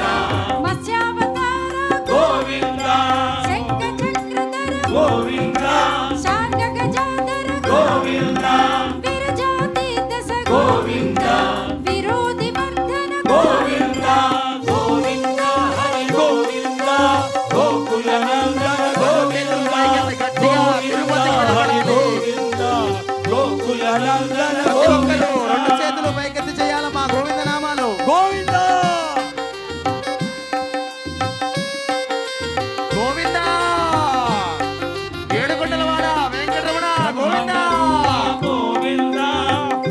Speaker 2: మత్స్యావతార
Speaker 1: గోవింద
Speaker 2: శంఖ చక్రధర
Speaker 1: గోవింద
Speaker 2: శార్గ గజాధర
Speaker 1: గోవింద
Speaker 2: విరజాతి దశ
Speaker 1: గోవింద
Speaker 2: విరోధి వర్ధన
Speaker 1: గోవింద గోవింద హరి గోవింద గోకుల నందన గోవింద
Speaker 3: గట్టిగా తిరుపతికి
Speaker 1: హరి
Speaker 3: నిలబడాలి.
Speaker 1: గోవింద గోకుల నందన
Speaker 3: ప్రతి ఒక్కరు
Speaker 1: గోవింద
Speaker 3: రెండు చేతులు పైకెత్తి చేయాలమ్మా గోవింద నామాలు గోవింద గోవింద ఏడుకొండలవాడ వెంకటరమణ గోవింద
Speaker 1: గోవింద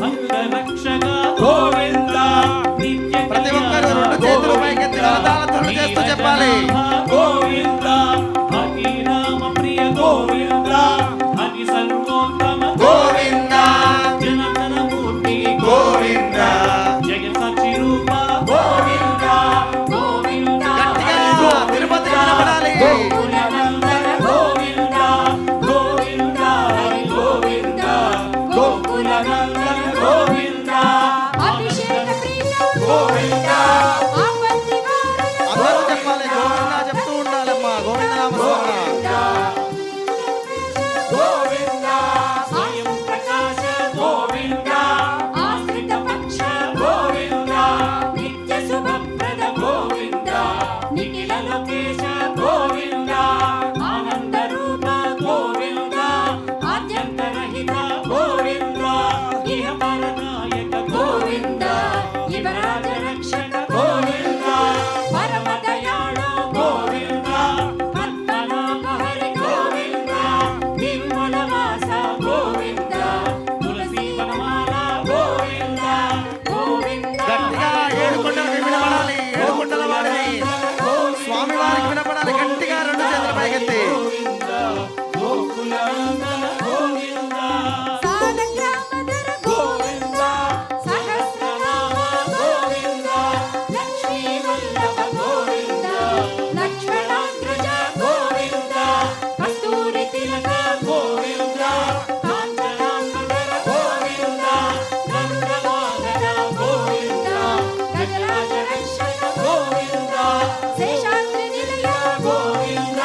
Speaker 1: అంగరక్షక గోవింద నిత్య
Speaker 3: ప్రతి ఒక్కరు రెండు చేతులు పైకెత్తి రథాలతో చేస్తూ చెప్పాలి
Speaker 1: గోవింద హరి రామ ప్రియ గోవింద హరి సర్వోత్తమ
Speaker 3: గోవింద
Speaker 1: జనార్దన మూర్తి
Speaker 3: గోవింద
Speaker 1: జగన్ సాక్షి రూప గోవింద గోవింద
Speaker 3: గట్టిగా తిరుపతికి నిలబడాలి
Speaker 1: గోకుల నందన గోవింద గోవింద హరి గోవింద గోకుల నందన గోవింద
Speaker 2: అభిషేక ప్రియ
Speaker 1: గోవింద
Speaker 2: ఆపత్తి వారణ
Speaker 3: అందరూ చెప్పాలి గోవింద చెప్తూ ఉండాలమ్మా గోవింద నామస్మరణ
Speaker 1: గోవింద స్వయం ప్రకాశ గోవింద
Speaker 2: ఆశ్రిత పక్ష
Speaker 1: గోవింద నిత్య శుభప్రద గోవింద నిఖిల లోకేశ గోవింద ఆనంద రూప గోవింద ఆద్యంతరహిత గోవింద ఇహ పరనాయక గోవింద యువరాజ రక్షక గోవింద పరమ దయాళు గోవింద పద్మనాభ హరి గోవింద నిర్మల వాస గోవింద తులసి వనమాల గోవింద గోవింద
Speaker 3: గట్టిగా ఏడుకొండలకి వినపడాలి ఏడుకొండల వాడిని స్వామి వారికి వినపడాలి గట్టిగా రెండు చేతులు పైకెత్తి
Speaker 1: గోకుల నందన గోవింద
Speaker 2: సాలగ్రామధర
Speaker 1: గోవింద
Speaker 2: సహస్రనామ
Speaker 1: గోవింద లక్ష్మీ వల్లభ గోవింద
Speaker 2: లక్ష్మణాగ్రజ
Speaker 1: గోవింద కస్తూరి తిలక గోవింద కాంచనాంబర గోవింద గరుడ వాహన గోవింద గజరాజ రక్షక గోవింద
Speaker 2: శేషాద్రి నిలయ
Speaker 1: గోవింద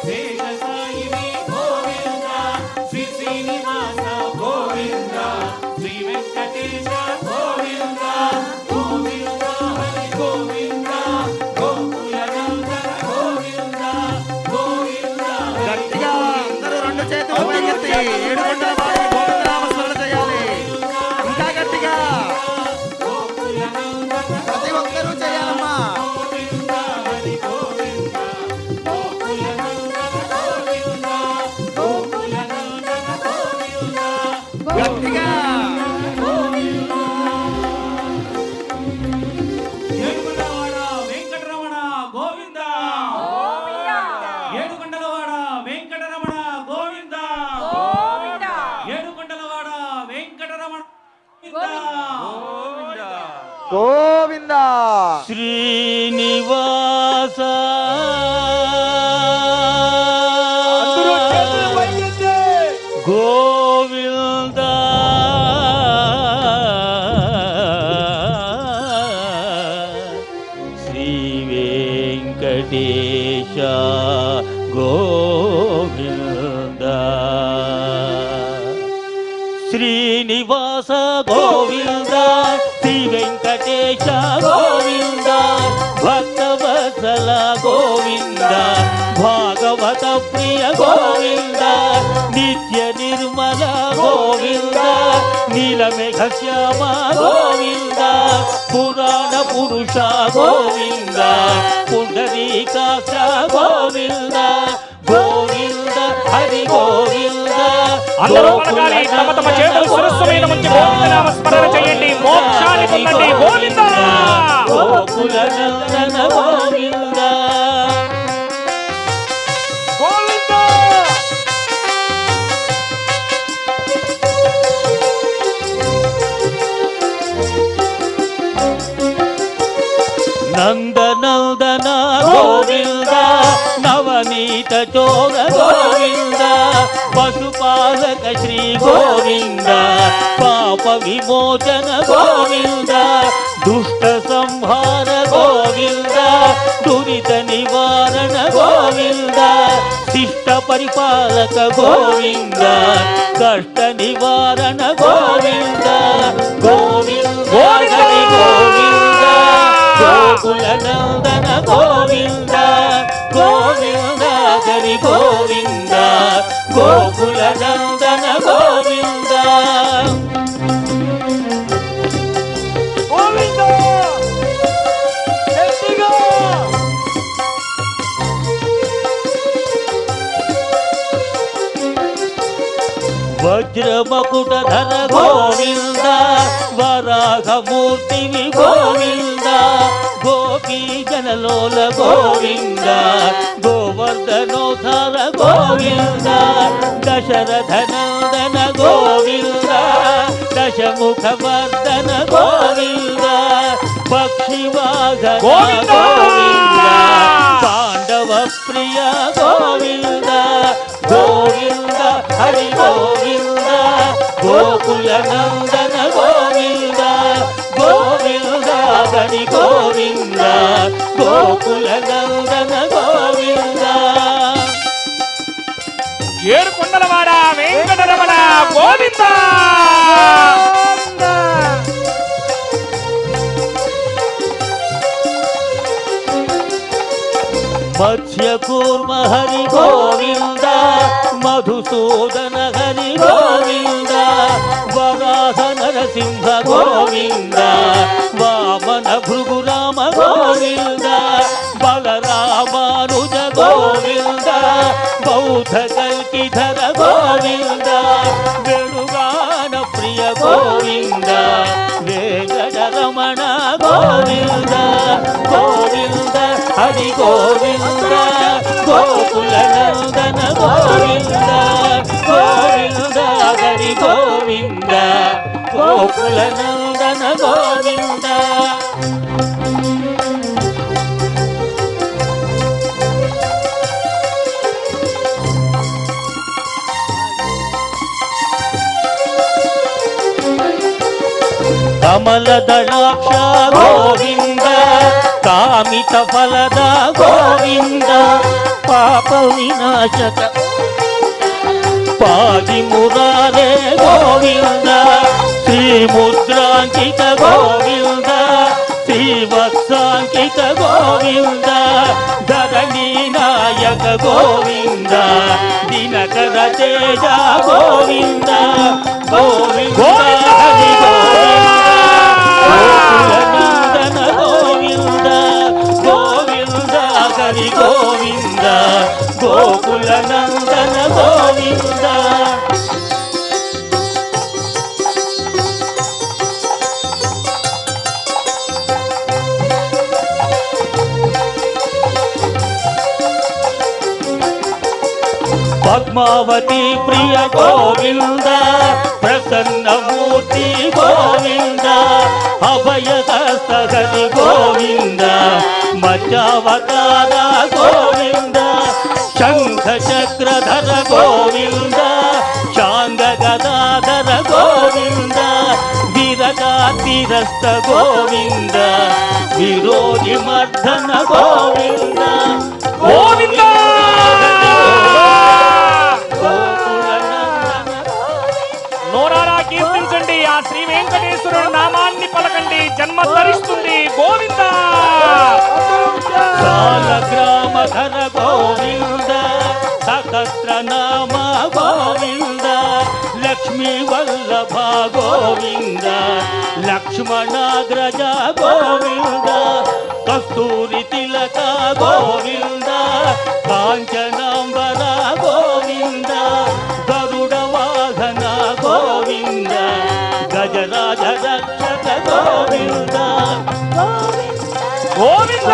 Speaker 1: శేష సాయిని గోవింద శ్రీ శ్రీనివాస గోవింద శ్రీ వెంకటేశ గోవింద గోవింద హరి గోవింద గోకుల నందన గోవింద గోవింద హరి
Speaker 3: గట్టిగా అందరూ రెండు చేతులు పైకెత్తి ఏడుకొండల వాడిని గోవింద నామస్మరణ చేయాలి ఇంకా గట్టిగా
Speaker 1: గోకుల నందన
Speaker 3: ప్రతి ఒక్కరూ చేయాలమ్మా
Speaker 1: గోవింద హరి గోవింద గోకుల నందన గోవింద గోకుల నందన గోవింద
Speaker 3: గట్టిగా
Speaker 1: ఏడుకొండలవాడ వెంకటరమణ గోవింద ఏడుకొండలవాడ వెంకటరమణ గోవింద
Speaker 3: గోవింద
Speaker 6: శ్రీనివాస గోవింద శ్రీ వెంకటేశ గోవింద శ్రీనివాస గోవింద శ్రీ వెంకటేశ గోవింద భక్తవత్సల గోవింద భాగవత ప్రియ గోవింద నిత్య నిర్మల గోవింద నీలమేఘ శ్యామ గోవింద పురాణ పురుష గోవింద పుండరీకాక్ష గోవింద గోవింద హరి గోవింద.
Speaker 4: అందరూ పలకాలి, తమ తమ చేతులు శిరస్సు మీద ఉంచి గోవింద నామ స్మరణ చేయండి, మోక్షాన్ని పొందండి. గోవింద
Speaker 6: గోకుల నందన గోవింద
Speaker 3: గోవింద
Speaker 6: నందనందన గోవింద నవనీత చోర గోవింద పశుపాలక శ్రీ గోవింద పాప విమోచన గోవింద దుష్ట సంహార గోవింద దురిత నివారణ గోవింద శిష్ట పరిపాలక గోవింద కష్ట నివారణ గోవింద గోవింద హరి గోవింద గోకుల నందన గోవింద గోవింద హరి గోవింద గోకుల నందన గోవింద
Speaker 3: గోవింద గట్టిగా
Speaker 6: వజ్రమకుటధర గోవింద వరాహమూర్తివి గోవింద గోపీ జనలోల గోవింద గోవర్ధనోధర గోవింద దశరథనందన గోవింద దశముఖవర్ధన గోవింద పక్షివాహన
Speaker 4: గోవింద!
Speaker 6: గోవింద పాండవ ప్రియ గోవింద గోవింద హరి గోవింద గోకుల నందన గోవింద గోవింద హరి గోవింద గోకుల నందన గోవింద.
Speaker 4: ఏడుకొండలవాడ వెంకటరమణ గోవింద.
Speaker 6: మత్స్యకూర్మ హరి గోవింద మధుసూదన హరి గోవింద వరాహ నరసింహ గోవింద వామన భృగురామ గోవింద బలరామానుజ గోవింద బౌద్ధ కల్కిధర గోవింద వేణుగాన ప్రియ గోవింద వెంకటరమణ గోవింద గోవింద హరి గోవింద గోకుల నందన గోవింద గోవింద హరి గోవింద గోకుల నందన గోవింద. కమల దళాక్ష గోవింద కామిత ఫలద గోవింద పాప వినాశక పాది మురారే గోవింద శ్రీ ముద్రాంకిత గోవింద శ్రీవత్సాంకిత గోవింద ధరణి నాయక గోవింద దినకర తేజ గోవింద గోవింద హరి గోవింద గోకుల నందన గోవింద గోవింద హరి గోవింద గోకుల నందన గోవింద. పద్మావతి ప్రియ గోవింద ప్రసన్న మూర్తి గోవింద అభయ హస్త అవతార గోవింద శంఖ చక్రధర గోవింద శాంగ గదాధర గోవింద విరగాతిరస్త గోవింద విరోధి మర్దన గోవింద
Speaker 4: గోవింద నోరారా కీర్తించండి ఆ శ్రీ వెంకటేశ్వరుడు నామాన్ని పలకండి జన్మ ధరిస్తుంది గోవింద
Speaker 6: కాలగ్రామధర గోవింద సహస్రనామ గోవింద లక్ష్మీ వల్లభ గోవింద లక్ష్మణాగ్రజ గోవింద కస్తూరి తిలక గోవింద కాంచనాంబర గోవింద గరుడ వాహన గోవింద గజరాజ రక్షక గోవింద
Speaker 4: గోవింద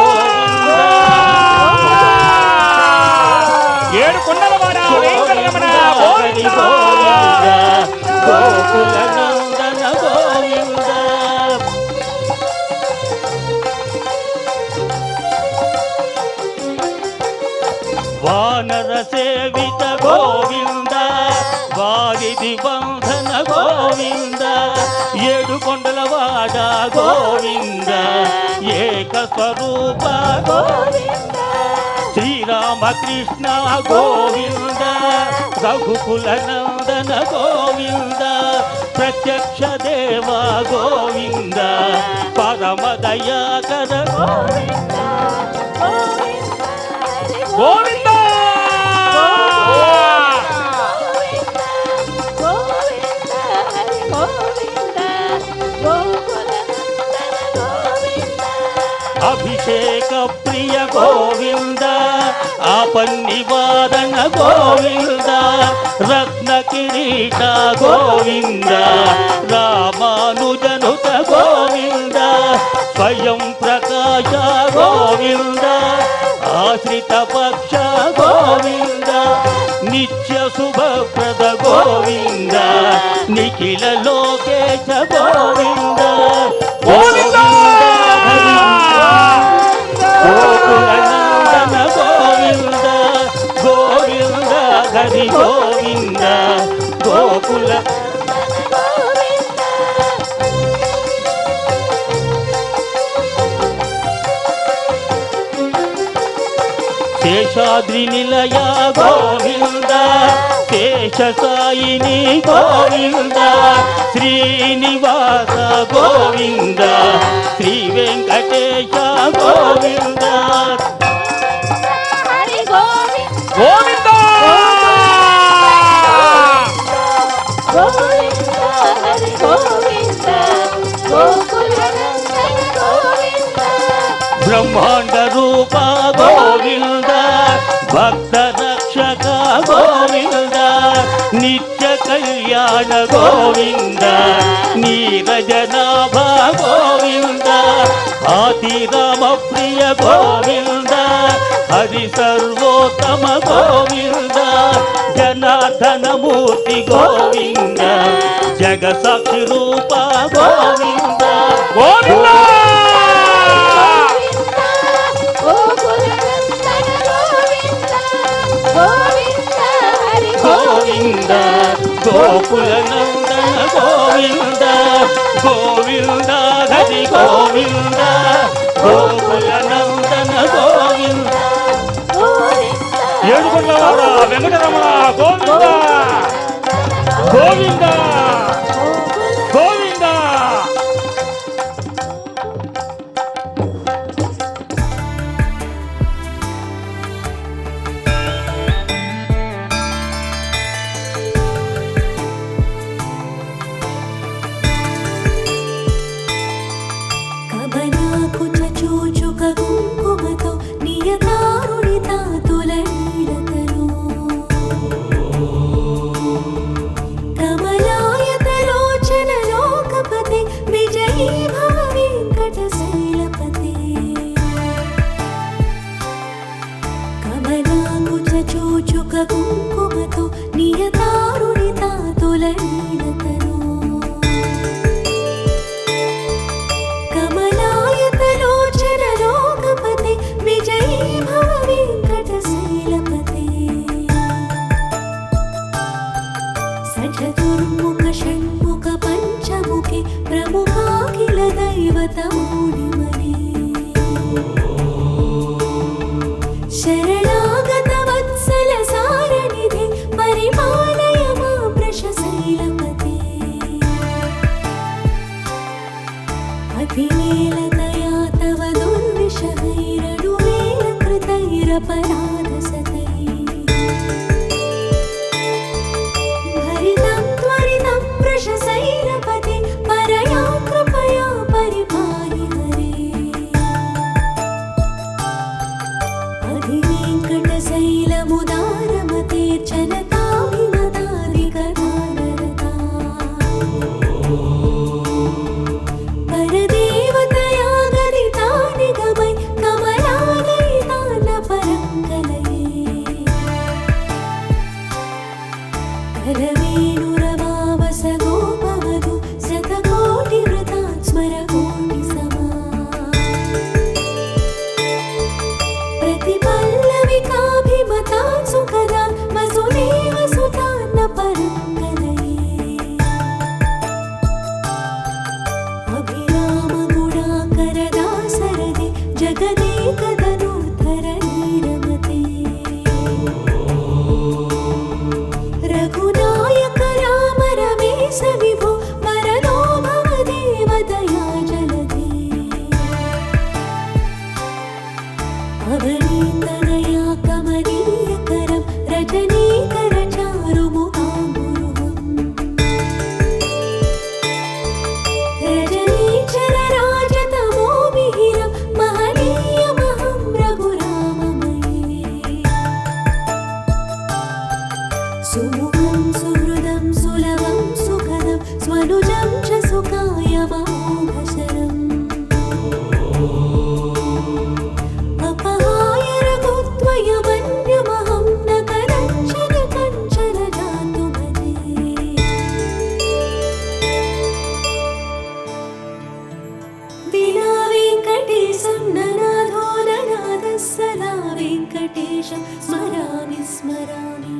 Speaker 4: ఏడు కొండలవాడ వెంకటరమణ గోవింద
Speaker 6: గోకుల నందన గోవింద వానర సేవిత గోవింద వారిది బంధన గోవింద ఏడు కొండలవాడ గోవింద ఏక స్వరూప గోవింద శ్రీరామకృష్ణ గోవింద రఘుకుల నందన గోవింద ప్రత్యక్ష దేవ గోవింద పరమ దయాకర గోవింద
Speaker 4: గోవింద
Speaker 6: అభిషేక ప్రియ గోవింద ఆపన్నివాదన గోవింద రత్న కిరీట గోవింద రామానుజనుత గోవింద స్వయం ప్రకాశ గోవింద ఆశ్రిత పక్ష గోవింద నిత్య శుభప్రద గోవింద నిఖిల లోకేశ గోవింద
Speaker 4: గోవింద
Speaker 6: గోకుల నందన గోవింద గోవింద హరి గోవింద గోకుల శేషాద్రి నిలయ గోవింద శేష సాయిని గోవింద శ్రీనివాస గోవింద శ్రీ వెంకటేశ గోవింద
Speaker 2: హరి గోవింద
Speaker 4: గోవింద
Speaker 2: గోవింద హరి గోవింద గోకుల నందన గోవింద
Speaker 6: బ్రహ్మాండ రూప గోవింద భక్త రక్షక గోవింద నిత్య కళ్యాణ గోవింద నీరజనాభ గోవింద ఆతిరామ ప్రియ గోవింద హరి సర్వోత్తమ గోవింద జనార్దన మూర్తి గోవింద జగసాక్షి రూప గోవింద
Speaker 4: గోవింద
Speaker 2: గోకుల నందన గోవింద గోవింద హరి
Speaker 6: గోవింద గోకుల నందన గోవింద గోవింద హరి గోవింద గోకుల నందన గోవింద
Speaker 4: ఏడుకొండలవాడ వెంకటరమణ గోవింద గోవింద గోవింద
Speaker 5: కబనాకు చూచుక కుంకుమతో నియతారుడి తాతుల నీడతను కమలాయ चतुर्मुख षण्मुख पञ्चमुखे प्रमुखाखिल दैवतमूलिमने शरणागत वत्सल सारनिधे परिपालय मां वृषशैलपते अतिवेलतया तव दुर्विषहैरनुवेलकृतैरपराधसतैः भरितं त्वरितं वृषशैलपते परया कृपया परिपाहि हरे अधिवेङ्कटशैलमुदारमते चलताभिमतादिगदानरता परदेवतया गदिता निगमै कमलालयितान परङ्कलये करवेणुरवावस गोपवधू शतकोटिवृतात् स्मरकोटिसमा प्रतिपल्लविकाभिमतात् सुखदा वसुदेव सुतान्न परङ्कलये अभिरामगुणाकरदासरदे जगदेकधनुर्धरणीरमते रघुनायक राम रमेश विभो वरदो भव देवदया जलधे अवनीतनया कमनीयकरं रजनीकर चारुमुखाम्बुरुहम् रजनीचर राजतमोभिहिरं महनीयमहं रघुराममये सुमुखं सुहृदं सुलभं सुखदं स्वनुजं च सुखायमोघशरम् अपहाय रघुत्वयमन्यमहं न कदञ्चन कञ्चन जातु भजे विना वेङ्कटेशं ननाथो ननाथः सदा वेङ्कटेशं स्मरामि स्मरामि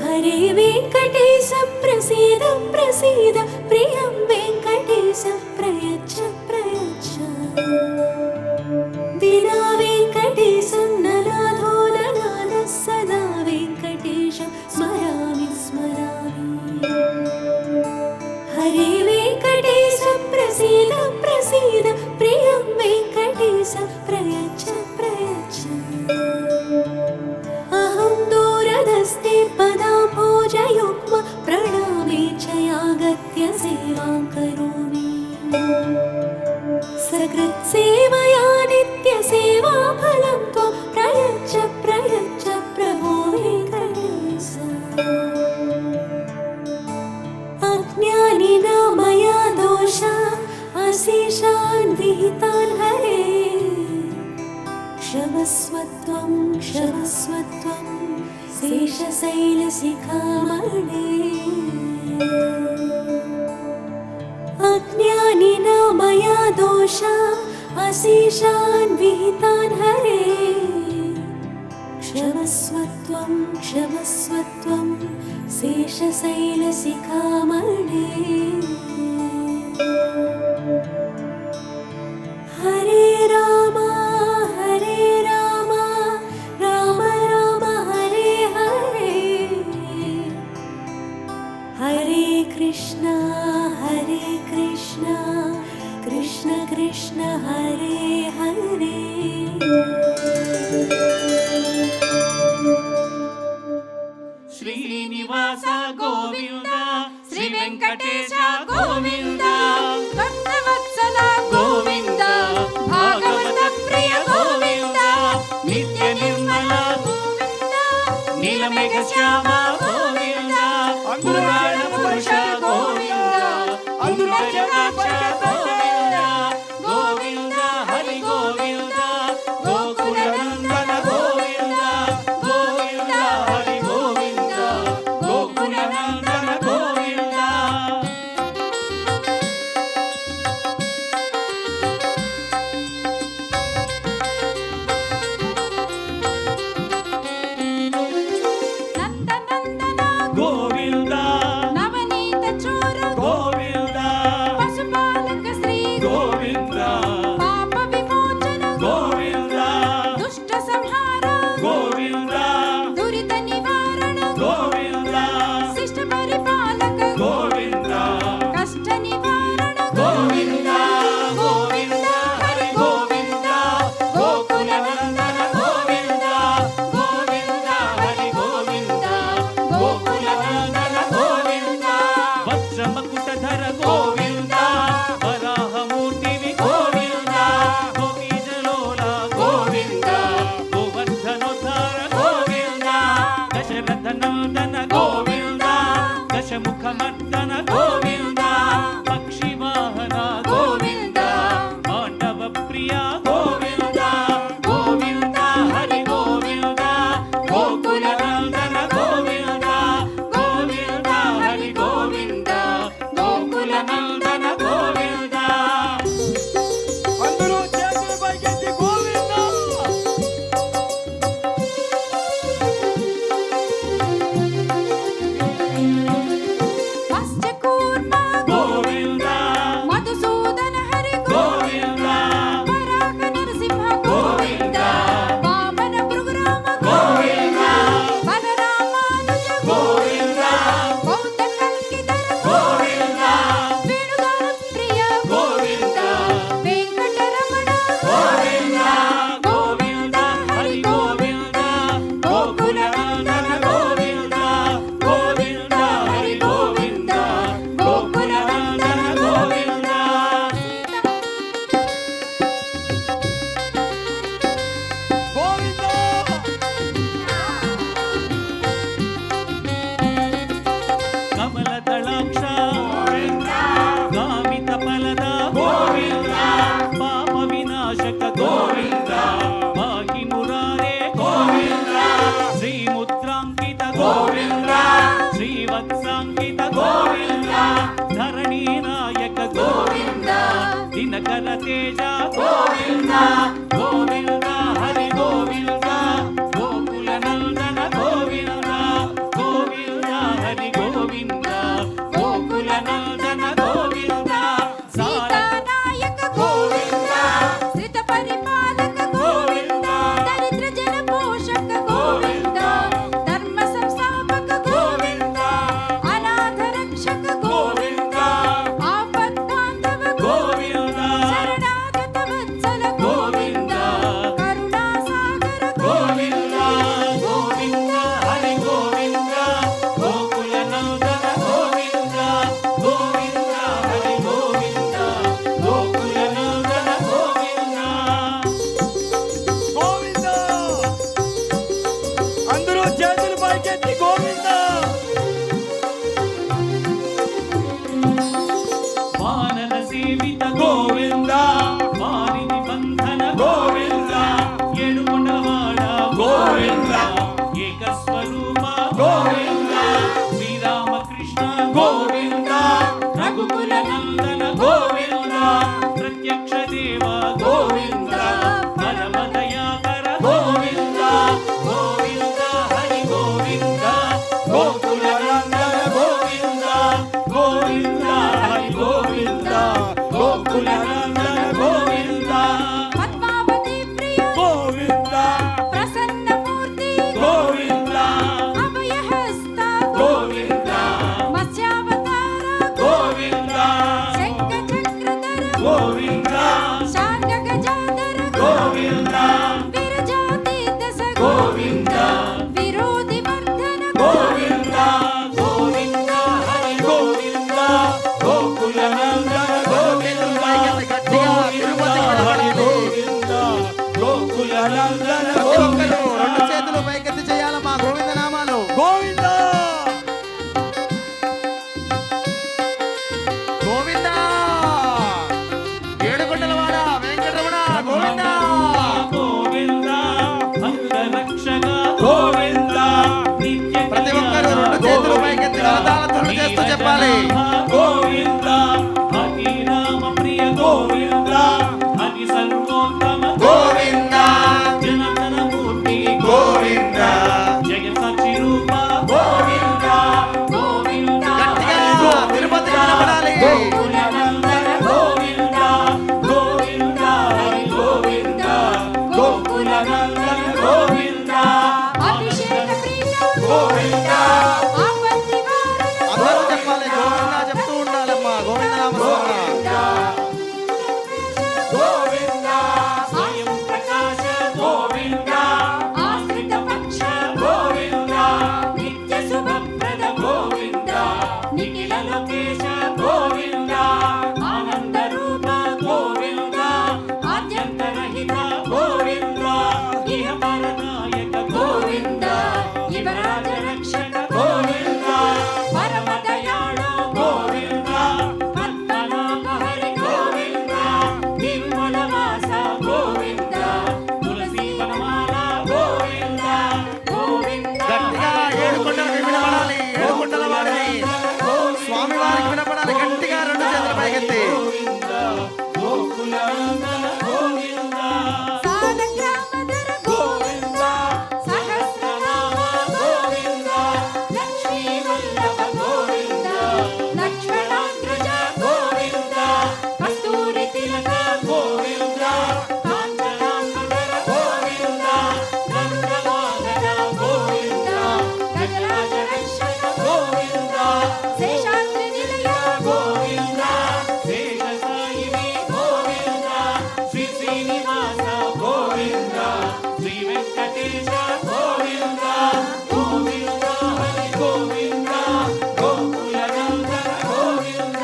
Speaker 5: हरे वेङ्कटेश प्रसीद प्रसीद प्रियं वेङ्कटेश प्रयच्छ प्रयच्छ विना वेङ्कटेशं ननाथो ननाथः सदा वेङ्कटेशं स्मरामि स्मरामि हरे वेङ्कटेश प्रसीद प्रसीद प्रियं वेङ्कटेश प्रयच्छ प्रयच्छ अहं दूरदस्ते पदाम्भोजयुग्म प्रणामे च यागत्य सेवां करोमि सकृत्सेवया नित्यसेवाफलं त्वं प्रयच्छ प्रयच्छ प्रभो वेङ्कटेश अज्ञानिना मया दोषा अशेषान् विहितान् हरे क्षमस्वत्वं क्षमस्वत्वं शेषशैलशिखामणे अज्ञानिना मया दोषा अशेषान् विहितान् हरे क्षमस्वत्वं क्षमस्वत्वं शेषशैलशिखामणे हरे राम राम राम हरे हरे हरे कृष्ण कृष्ण कृष्ण हरे हरे
Speaker 1: శ్రీనివాస గోవింద శ్రీ వెంకటేశ గోవింద భక్తవత్సల గోవింద భాగవత ప్రియ గోవింద నిత్య నిర్మల గోవింద నీలమేఘ శ్యామ గోవింద పురాణ పురుష గోవింద అంబుజనాక్ష గోవింద గోవింద హరి గోవింద గోకుల నందన గోవింద గోవింద హరి గోవింద గోకుల నందన గోవింద
Speaker 2: నందనందన
Speaker 6: దశముఖమర్దన గోవింద పక్షి వాహన గోవింద పాండవ ప్రియ గోవింద గోవింద హరి గోవింద గోకుల నందన గోవింద గోవింద హరి గోవింద గోకుల నందన గోవింద. అందరూ చేతులు పైకెత్తి గోవింద.
Speaker 1: మత్స్యకూర్మ
Speaker 6: గోవింద
Speaker 1: మధుసూదన హరి
Speaker 6: గోవింద
Speaker 1: వరాహ నరసింహ గోవింద వామన భృగురామ
Speaker 6: గోవింద
Speaker 1: బలరామానుజ
Speaker 6: గోవింద
Speaker 1: బౌద్ధ కల్కిధర
Speaker 6: గోవింద
Speaker 1: వేణుగాన ప్రియ
Speaker 6: గోవింద
Speaker 1: వెంకటరమణ
Speaker 6: గోవింద గోవింద హరి గోవింద గోకుల నందన గోవింద గోవింద హరి గోవింద గోకుల నందన గోవింద. గోవింద కమల దళాక్ష గామిత ఫలద గోవింద పాప వినాశక గోవింద పాకి మురారే గోవింద శ్రీముద్రాంకిత గోవింద శ్రీవత్సాంకిత గోవింద ధరణీ నాయక గోవింద దినకర తేజ గోవింద గోవింద హరి గోవింద గోకుల నందన గోవింద గోవింద హరి గోవింద గోకుల నందన గోవింద
Speaker 1: సీతానాయక గోవింద శ్రిత పరిపాలక గోవింద దరిద్ర జన పోషక గోవింద ధర్మ సంస్థాపక గోవింద అనాథ రక్షక గోవింద ఆపద్ బాంధవ
Speaker 6: గోవింద
Speaker 1: శరణాగత వత్సల
Speaker 6: గోవింద
Speaker 1: కరుణా సాగర
Speaker 6: గోవింద గోవింద హరి గోవింద గోకుల నందన గోవింద గోవింద హరి గోవింద గోకుల నందన గోవింద. గోవింద అందరూ చేతులు పైకెత్తి గోవింద. వానర సేవిత గోవింద వారిని బంధన గోవింద ఎడుగుండవాడ గోవింద ఏకస్వరూప గోవింద శ్రీరామకృష్ణ గోవింద రఘుకుల నందన గోవింద ప్రత్యక్ష దేవ గోవింద పరమదయాకర గోవింద గోవింద హరి గోవింద గోకుల నందన గోవింద గోవింద హరి గోవింద గోకుల నందన గోవింద
Speaker 1: పద్మావతి ప్రియ
Speaker 6: గోవింద
Speaker 1: ప్రసన్నమూర్తి
Speaker 6: గోవింద
Speaker 1: అభయహస్త
Speaker 6: గోవింద
Speaker 1: మత్స్యావతార
Speaker 6: గోవింద
Speaker 1: శంఖ చక్రధర
Speaker 6: గోవింద
Speaker 1: శాంగ గజాధర
Speaker 6: గోవింద
Speaker 1: విరజాతీత సగ
Speaker 6: గోవింద
Speaker 1: విరోధి వర్ధన
Speaker 6: గోవింద గోవింద హరి గోవింద గోకుల నందన గోవింద
Speaker 3: గట్టిగా తిరుపతి
Speaker 6: హరి గోవింద గోకుల నందన
Speaker 3: ప్రతి ఒక్కరు
Speaker 6: గోవింద
Speaker 3: రెండు చేతులు పైకెత్తి చేయాలి మా గోవింద నామాలు.
Speaker 6: గోవింద
Speaker 3: గోవింద ఏడుకొండలవాడ వెంకటరమణ గోవింద.
Speaker 6: గోవింద భక్త రక్షక గోవింద నిత్య
Speaker 3: ప్రతి ఒక్కరు రెండు చేతులు పైకెత్తి కరతాళధ్వనులు చేస్తూ చెప్పాలి.
Speaker 6: గోవింద హరి రామ ప్రియ గోవింద హరి సర్వోత్తమ
Speaker 3: గోవింద
Speaker 6: జనార్దన మూర్తి
Speaker 3: గోవింద
Speaker 6: జయ సాక్షి రూప గోవింద గోవింద
Speaker 3: గట్టిగా తిరుపతి కనపడాలి.
Speaker 6: గోకుల నందన గోవింద గోవింద హరి గోవింద గోకుల నందన గోవింద
Speaker 1: అభిషేక ప్రియ
Speaker 6: గోవింద
Speaker 1: ఆపద్ నివారణ
Speaker 3: అందరూ చెప్పాలి గోవింద
Speaker 1: వల్లభ గోవింద లక్ష్మణాగ్రజ గోవింద కస్తూరి తిలక
Speaker 6: గోవింద కాంచనాంబర గోవింద నందవాహన గోవింద గజరాజ రక్షక గోవింద
Speaker 1: శేషాద్రి నిలయ
Speaker 6: గోవింద శేషసాయిని గోవింద శ్రీ శ్రీనివాస గోవింద శ్రీ వెంకటేశ గోవింద గోవింద హరి గోవింద గోకుల నందన గోవింద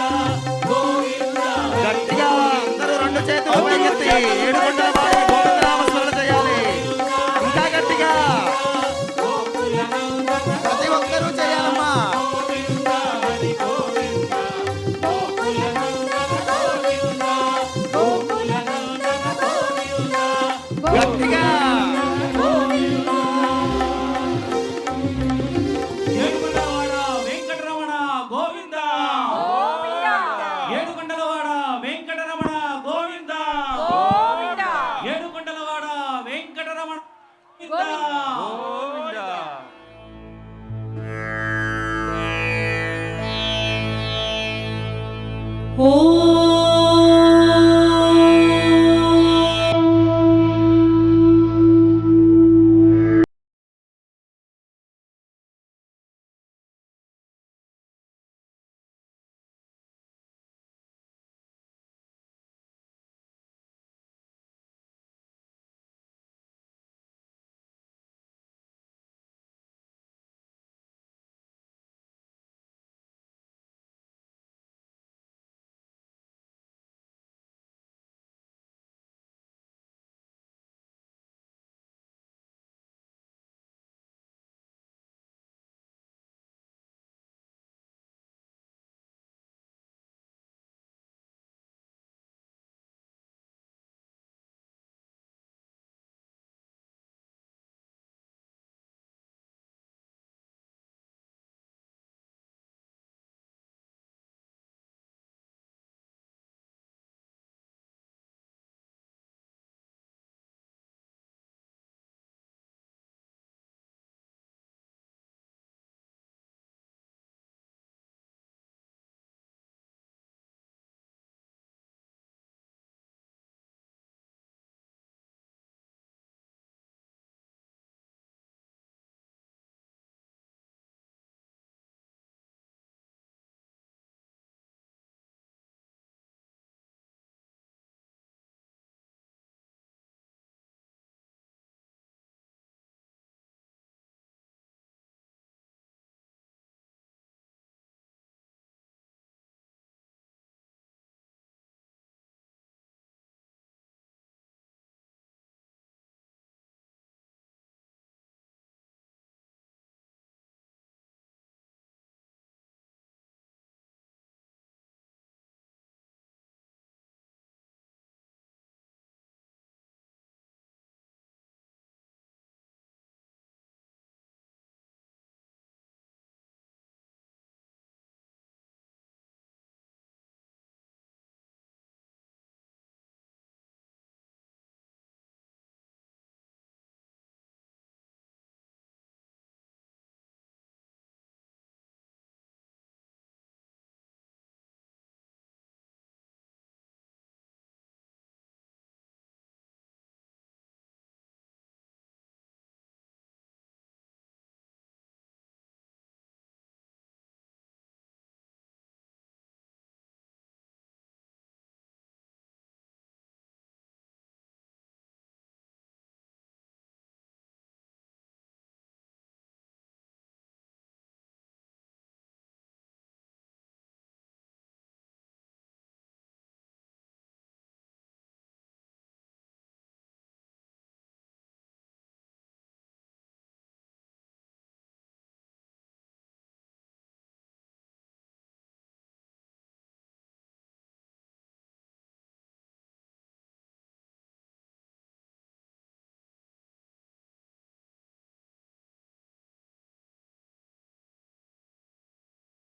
Speaker 6: గోవింద
Speaker 3: గట్టిగా అందరూ రెండు చేతులు పైకెత్తి ఏడుకొండల వాడి గోవిందనామ స్మరణ చేయాలి. ఇంకా గట్టిగా
Speaker 6: గోకుల నందన
Speaker 3: ప్రతి ఒక్కరూ చేయాలమ్మా.
Speaker 6: గోవింద హరి గోవింద గోకుల నందన గోవింద గోకుల నందన గోవింద
Speaker 3: గట్టిగా
Speaker 6: ఏడుకొండలవాడ వెంకటరమణ గోవింద ఏడుకొండలవాడ వెంకటరమణ గోవింద ఏడుకొండలవాడ వెంకటరమణ గోవింద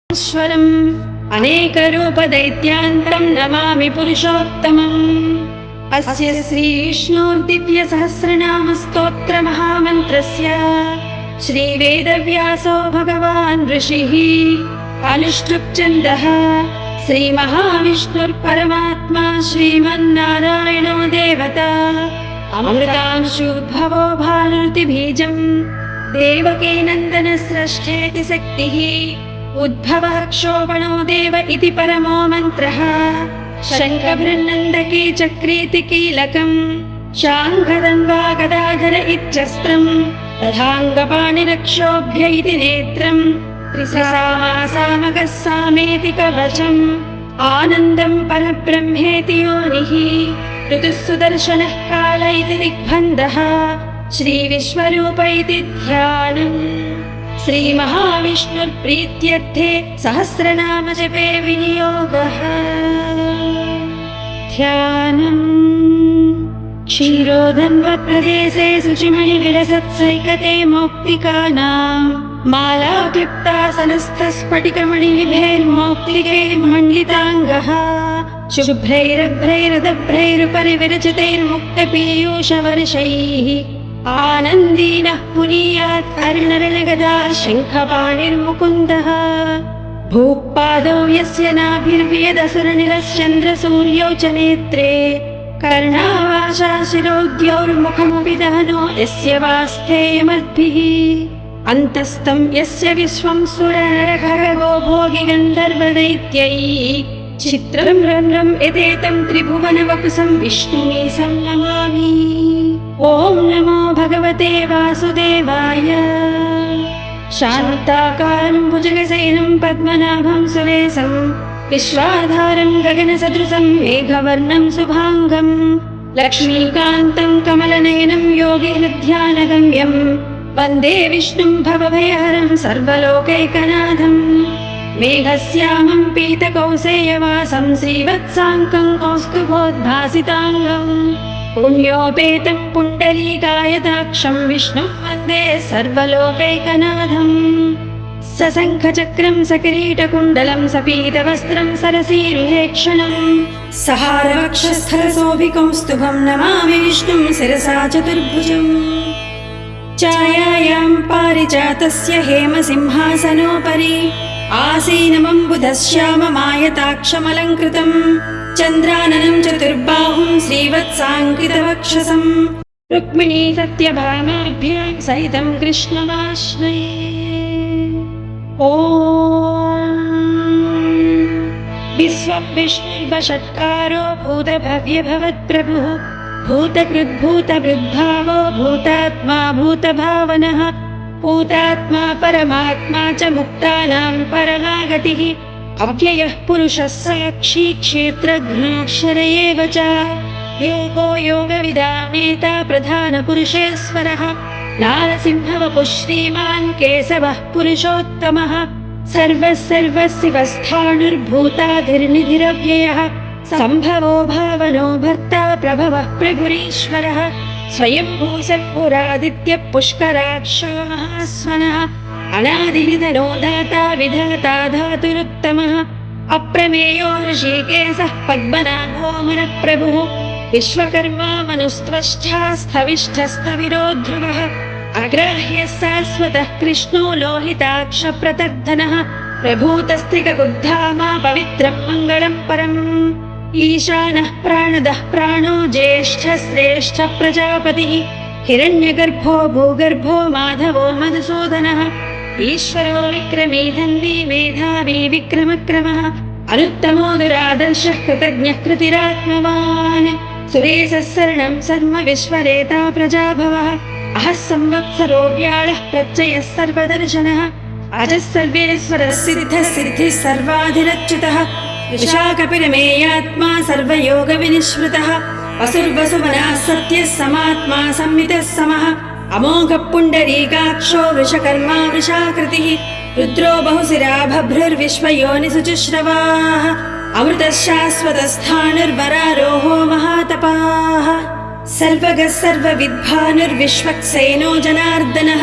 Speaker 2: ఈశ్వరం అనేకరూపदैत्यान्तं నమామి పురుషోత్తమం. అస్య శ్రీ విష్ణోర్దివ్య సహస్రనామ స్తోత్ర మహామంత్రస్య श्रीवेदव्यासो भगवान् ऋषिः अनुष्टुप् श्रीमहाविष्णुर्परमात्मा श्रीमन्नारायणो देवता अमृतांशुद्भवो भानुर्तिबीजम् देवकी नन्दनस्रष्टेति शक्तिः उद्भवः क्षोभणो देव इति परमो मन्त्रः शङ्खभृन्नन्दकी चक्रीति कीलकम् शाङ्खदन्वा गदाधर इत्यस्त्रम् तथाङ्गपाणिरक्षोभ्य इति नेत्रम् त्रिसरामासामगः सामेति कवचम् आनन्दम् परब्रह्मेति योनिः ऋतुः सुदर्शनः काल इति दिग्बन्धः श्रीविश्वरूप इति ध्यानम् श्रीमहाविष्णुर्प्रीत्यर्थे सहस्रनाम जपे विनियोगः ध्यानम् क्षीरोदन्वप्रदेशे शुचिमणिविलसत्सैकते मौक्तिकानाम् मालाक्लिप्तासनस्तस्फटिकमणिभिर्मौक्तिकैर्मण्डिताङ्गः शुभ्रैरभ्रैरदभ्रैरुपरिविरचितैर्मुक्तपीयूषवर्षैः आनन्दीनः पुनीयात् अर्णरलगदा शङ्खपाणिर्मुकुन्दः भूपादौ यस्य नाभिर्व्यदसुरनिरश्चन्द्रसूर्यौ च नेत्रे कर्णावाशा शिरोद्यौर्मुखमपि दहनो यस्य वास्थेयमद्भिः अन्तस्तं यस्य विश्वं सुरनरखगो भोगि गन्धर्वदैत्यैः चित्रं रम्रम् एतेतं त्रिभुवनवपुसं विष्णुमीशं नमामि ॐ नमो भगवते वासुदेवाय शान्ताकारं भुजगशयनं पद्मनाभं सुरेशं विश्वाधारं गगनसदृशं मेघवर्णं शुभाङ्गं लक्ष्मीकान्तं कमलनयनं योगिहृद्यानगम्यं वन्दे विष्णुं भवभयहरं सर्वलोकैकनाथं मेघश्यामं पीतकौसेयवासं श्रीवत्साङ्कं कौस्तुभोद्भासिताङ्गं पुण्योपेतं पुण्डरीकायताक्षं विष्णुं वन्दे सर्वलोकैकनाथम् सशङ्खचक्रं सकिरीटकुण्डलं सपीतवस्त्रं सरसीरुहेक्षणं सहारवक्षस्थलशोभिकौस्तुभं नमामि विष्णुं शिरसा चतुर्भुजम् छायायां पारिजातस्य हेमसिंहासनोपरि आसीनमम्बुधश्याममायताक्षमलङ्कृतं चन्द्राननं चतुर्बाहुं श्रीवत्साङ्कितवक्षसं रुक्मिणी सत्यभामाभ्यां सहितं कृष्णमाश्रये ॐ विश्वं विष्णुर्वषट्कारो भूतभव्यभवत्प्रभुः भूतकृद्भूतभृद्भावो भूतात्मा भूतभावनः भूतात्मा परमात्मा च मुक्तानां परमागतिः अव्ययः पुरुषः साक्षी क्षेत्रज्ञोऽक्षर एव च योगो योगविदानेता प्रधानपुरुषेश्वरः नारसिंहवपुः श्रीमान् केशवः पुरुषोत्तमः सर्वः सर्वशिवस्थाणुर्भूताधिर्निधिरव्ययः सम्भवो भावनो भर्ता प्रभवः प्रभुरीश्वरः स्वयंभूषत्पुरादित्यः पुष्कराक्षो महास्वनः अनादिनिधनो दाता विधाता धातुरुत्तमः अप्रमेयो ऋषिकेशः पद्मनाभो मनःप्रभुः विश्वकर्मा मनुस्त्वष्टा स्थविष्ठस्तविरो ध्रुवः अग्राह्यः शाश्वतः कृष्णो लोहिताक्षप्रतर्धनः प्रभूतस्त्रिककुद्धामा पवित्रं मङ्गलं परम् ईशानः प्राणदः प्राणो ज्येष्ठः श्रेष्ठः प्रजापतिः हिरण्यगर्भो भूगर्भो माधवो मधुसूदनः ईश्वरो विक्रमी धन्वी मेधावी विक्रमक्रमः अनुत्तमो दुरादर्शः कृतज्ञः कृतिरात्मवान् सुरेशः शरणं सर्व विश्वरेता प्रजाभवः अहः संवत्सरो व्याळः प्रत्ययः सर्वदर्शनः अजः सर्वेश्वरः सिद्धः सिद्धिः सर्वाधिरच्युतः विशाखपिरमेयात्मा सर्वयोगविनिश्रुतः वसुर्वसुवनः सत्यः समात्मा संवितः समः अमोघः पुण्डरीकाक्षो वृषकर्मा वृषाकृतिः रुद्रो बहुशिरा भभ्रुर्विश्वयोनिसुचुश्रवाः अमृतः शाश्वतस्थाणुर्वरारोहो महातपाः सर्वगः सर्वविद्भानुर्विश्वक्सेनो जनार्दनः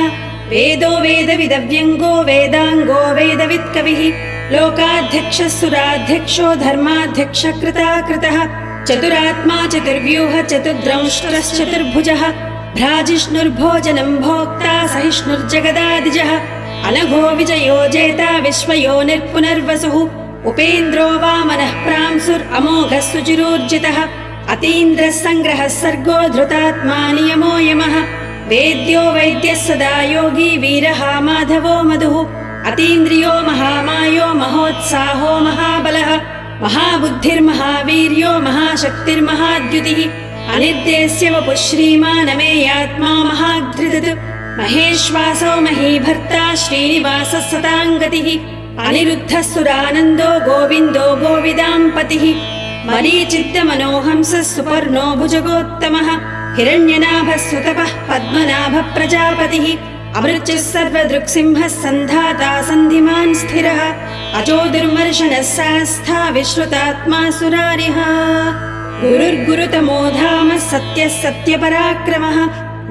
Speaker 2: वेदो वेदविदव्यङ्गो वेदाङ्गो वेदवित्कविः लोकाध्यक्षः सुराध्यक्षो धर्माध्यक्षः कृताकृतः चतुरात्मा चतुर्व्यूह चतुर्द्रंष्ट्रश्चतुर्भुजः भ्राजिष्णुर्भोजनं भोक्ता सहिष्णुर्जगदादिजः अनघो विजयो जेता विश्वयोनिर्पुनर्वसुः उपेन्द्रो वामनः प्रांसुरमोघः सुचिरोर्जितः अतीन्द्रः सङ्ग्रहः सर्गो धृतात्मा नियमो यमः वेद्यो वैद्यः सदा योगी वीरः माधवो मधुः अतीन्द्रियो महामायो महोत्साहो महाबलः महाबुद्धिर्महावीर्यो महाशक्तिर्महाद्युतिः अनिर्देश्य वपुः श्रीमानमेयात्मा महाधृतः महेश्वासो महीभर्ता श्रीनिवासः सताङ्गतिः अनिरुद्धः सुरानन्दो गोविन्दो गोविदाम्पतिः मरीचित्तमनोहंसः सुपर्णो भुजगोत्तमः हिरण्यनाभः सुतपः पद्मनाभः प्रजापतिः अमृतः सर्वदृक्सिंहः सन्धाता सन्धिमान् स्थिरः अजो दुर्मर्शनः सास्था विश्रुतात्मा सुरारिः गुरुर्गुरुतमो धामः सत्यः सत्यपराक्रमः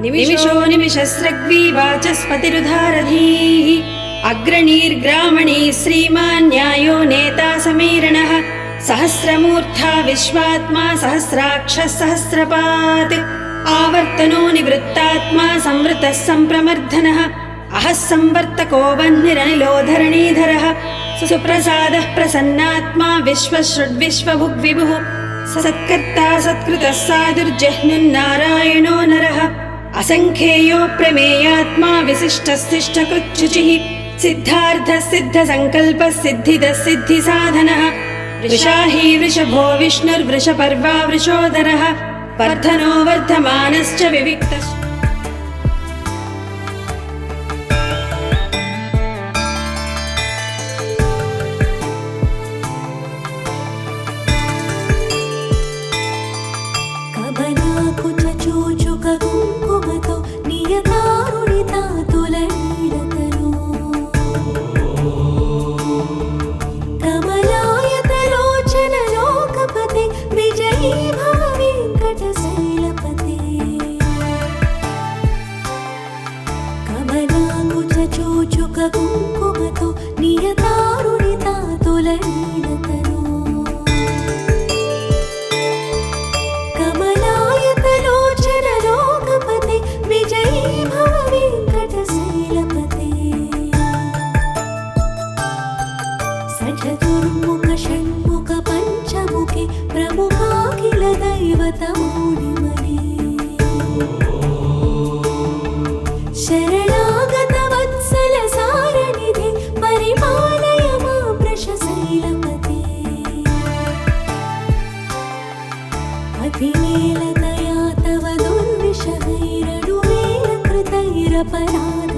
Speaker 2: निमिषो निमिषस्रग्वी वाचस्पतिरुधारधीः अग्रणीर्ग्रामणी श्रीमान् न्यायो नेता समीरणः सहस्रमूर्धा विश्वात्मा सहस्राक्षः सहस्रपात् आवर्तनो निवृत्तात्मा संवृतः सम्प्रमर्दनः अहः संवर्तको वह्निरनिलो धरणीधरः सुप्रसादः प्रसन्नात्मा विश्वश्रुड्विश्वभुग्विभुः सत्कर्ता सत्कृतः साधुर्जह्नुन्नारायणो नरः असङ्ख्येयो प्रमेयात्मा विशिष्टशिष्टकृच्छुचिः सिद्धार्थः सिद्धसङ्कल्पः सिद्धिदः सिद्धिसाधनः वृषाही वृषभो विष्णुर्वृषपर्वा वृषोदरः वर्धनो वर्धमानश्च विविक्तश्च
Speaker 5: కబనాకుచూచుకకుంకుమతో నియతారుణితా తులనీలతను కమలాయతలోచన లోకపతే విజయీ భవ వెంకటశైలపతే కబనాకుచూచుకకుంకుమతో నియతారుణితా తులనీలతను కమలాయతలోచన లోకపతే విజయీ భవ వెంకటశైలపతే సచతుర్ముఖ షణ్ముఖ పంచముఖే ప్రముఖాఖిల దైవతమౌళిమణి శరణాగత వత్సల సారణిధే పరిపాలయ మాం వృషశైలపతే అతివేలతయా తవ దుర్విషహైరడువేల కృతైరపరాధ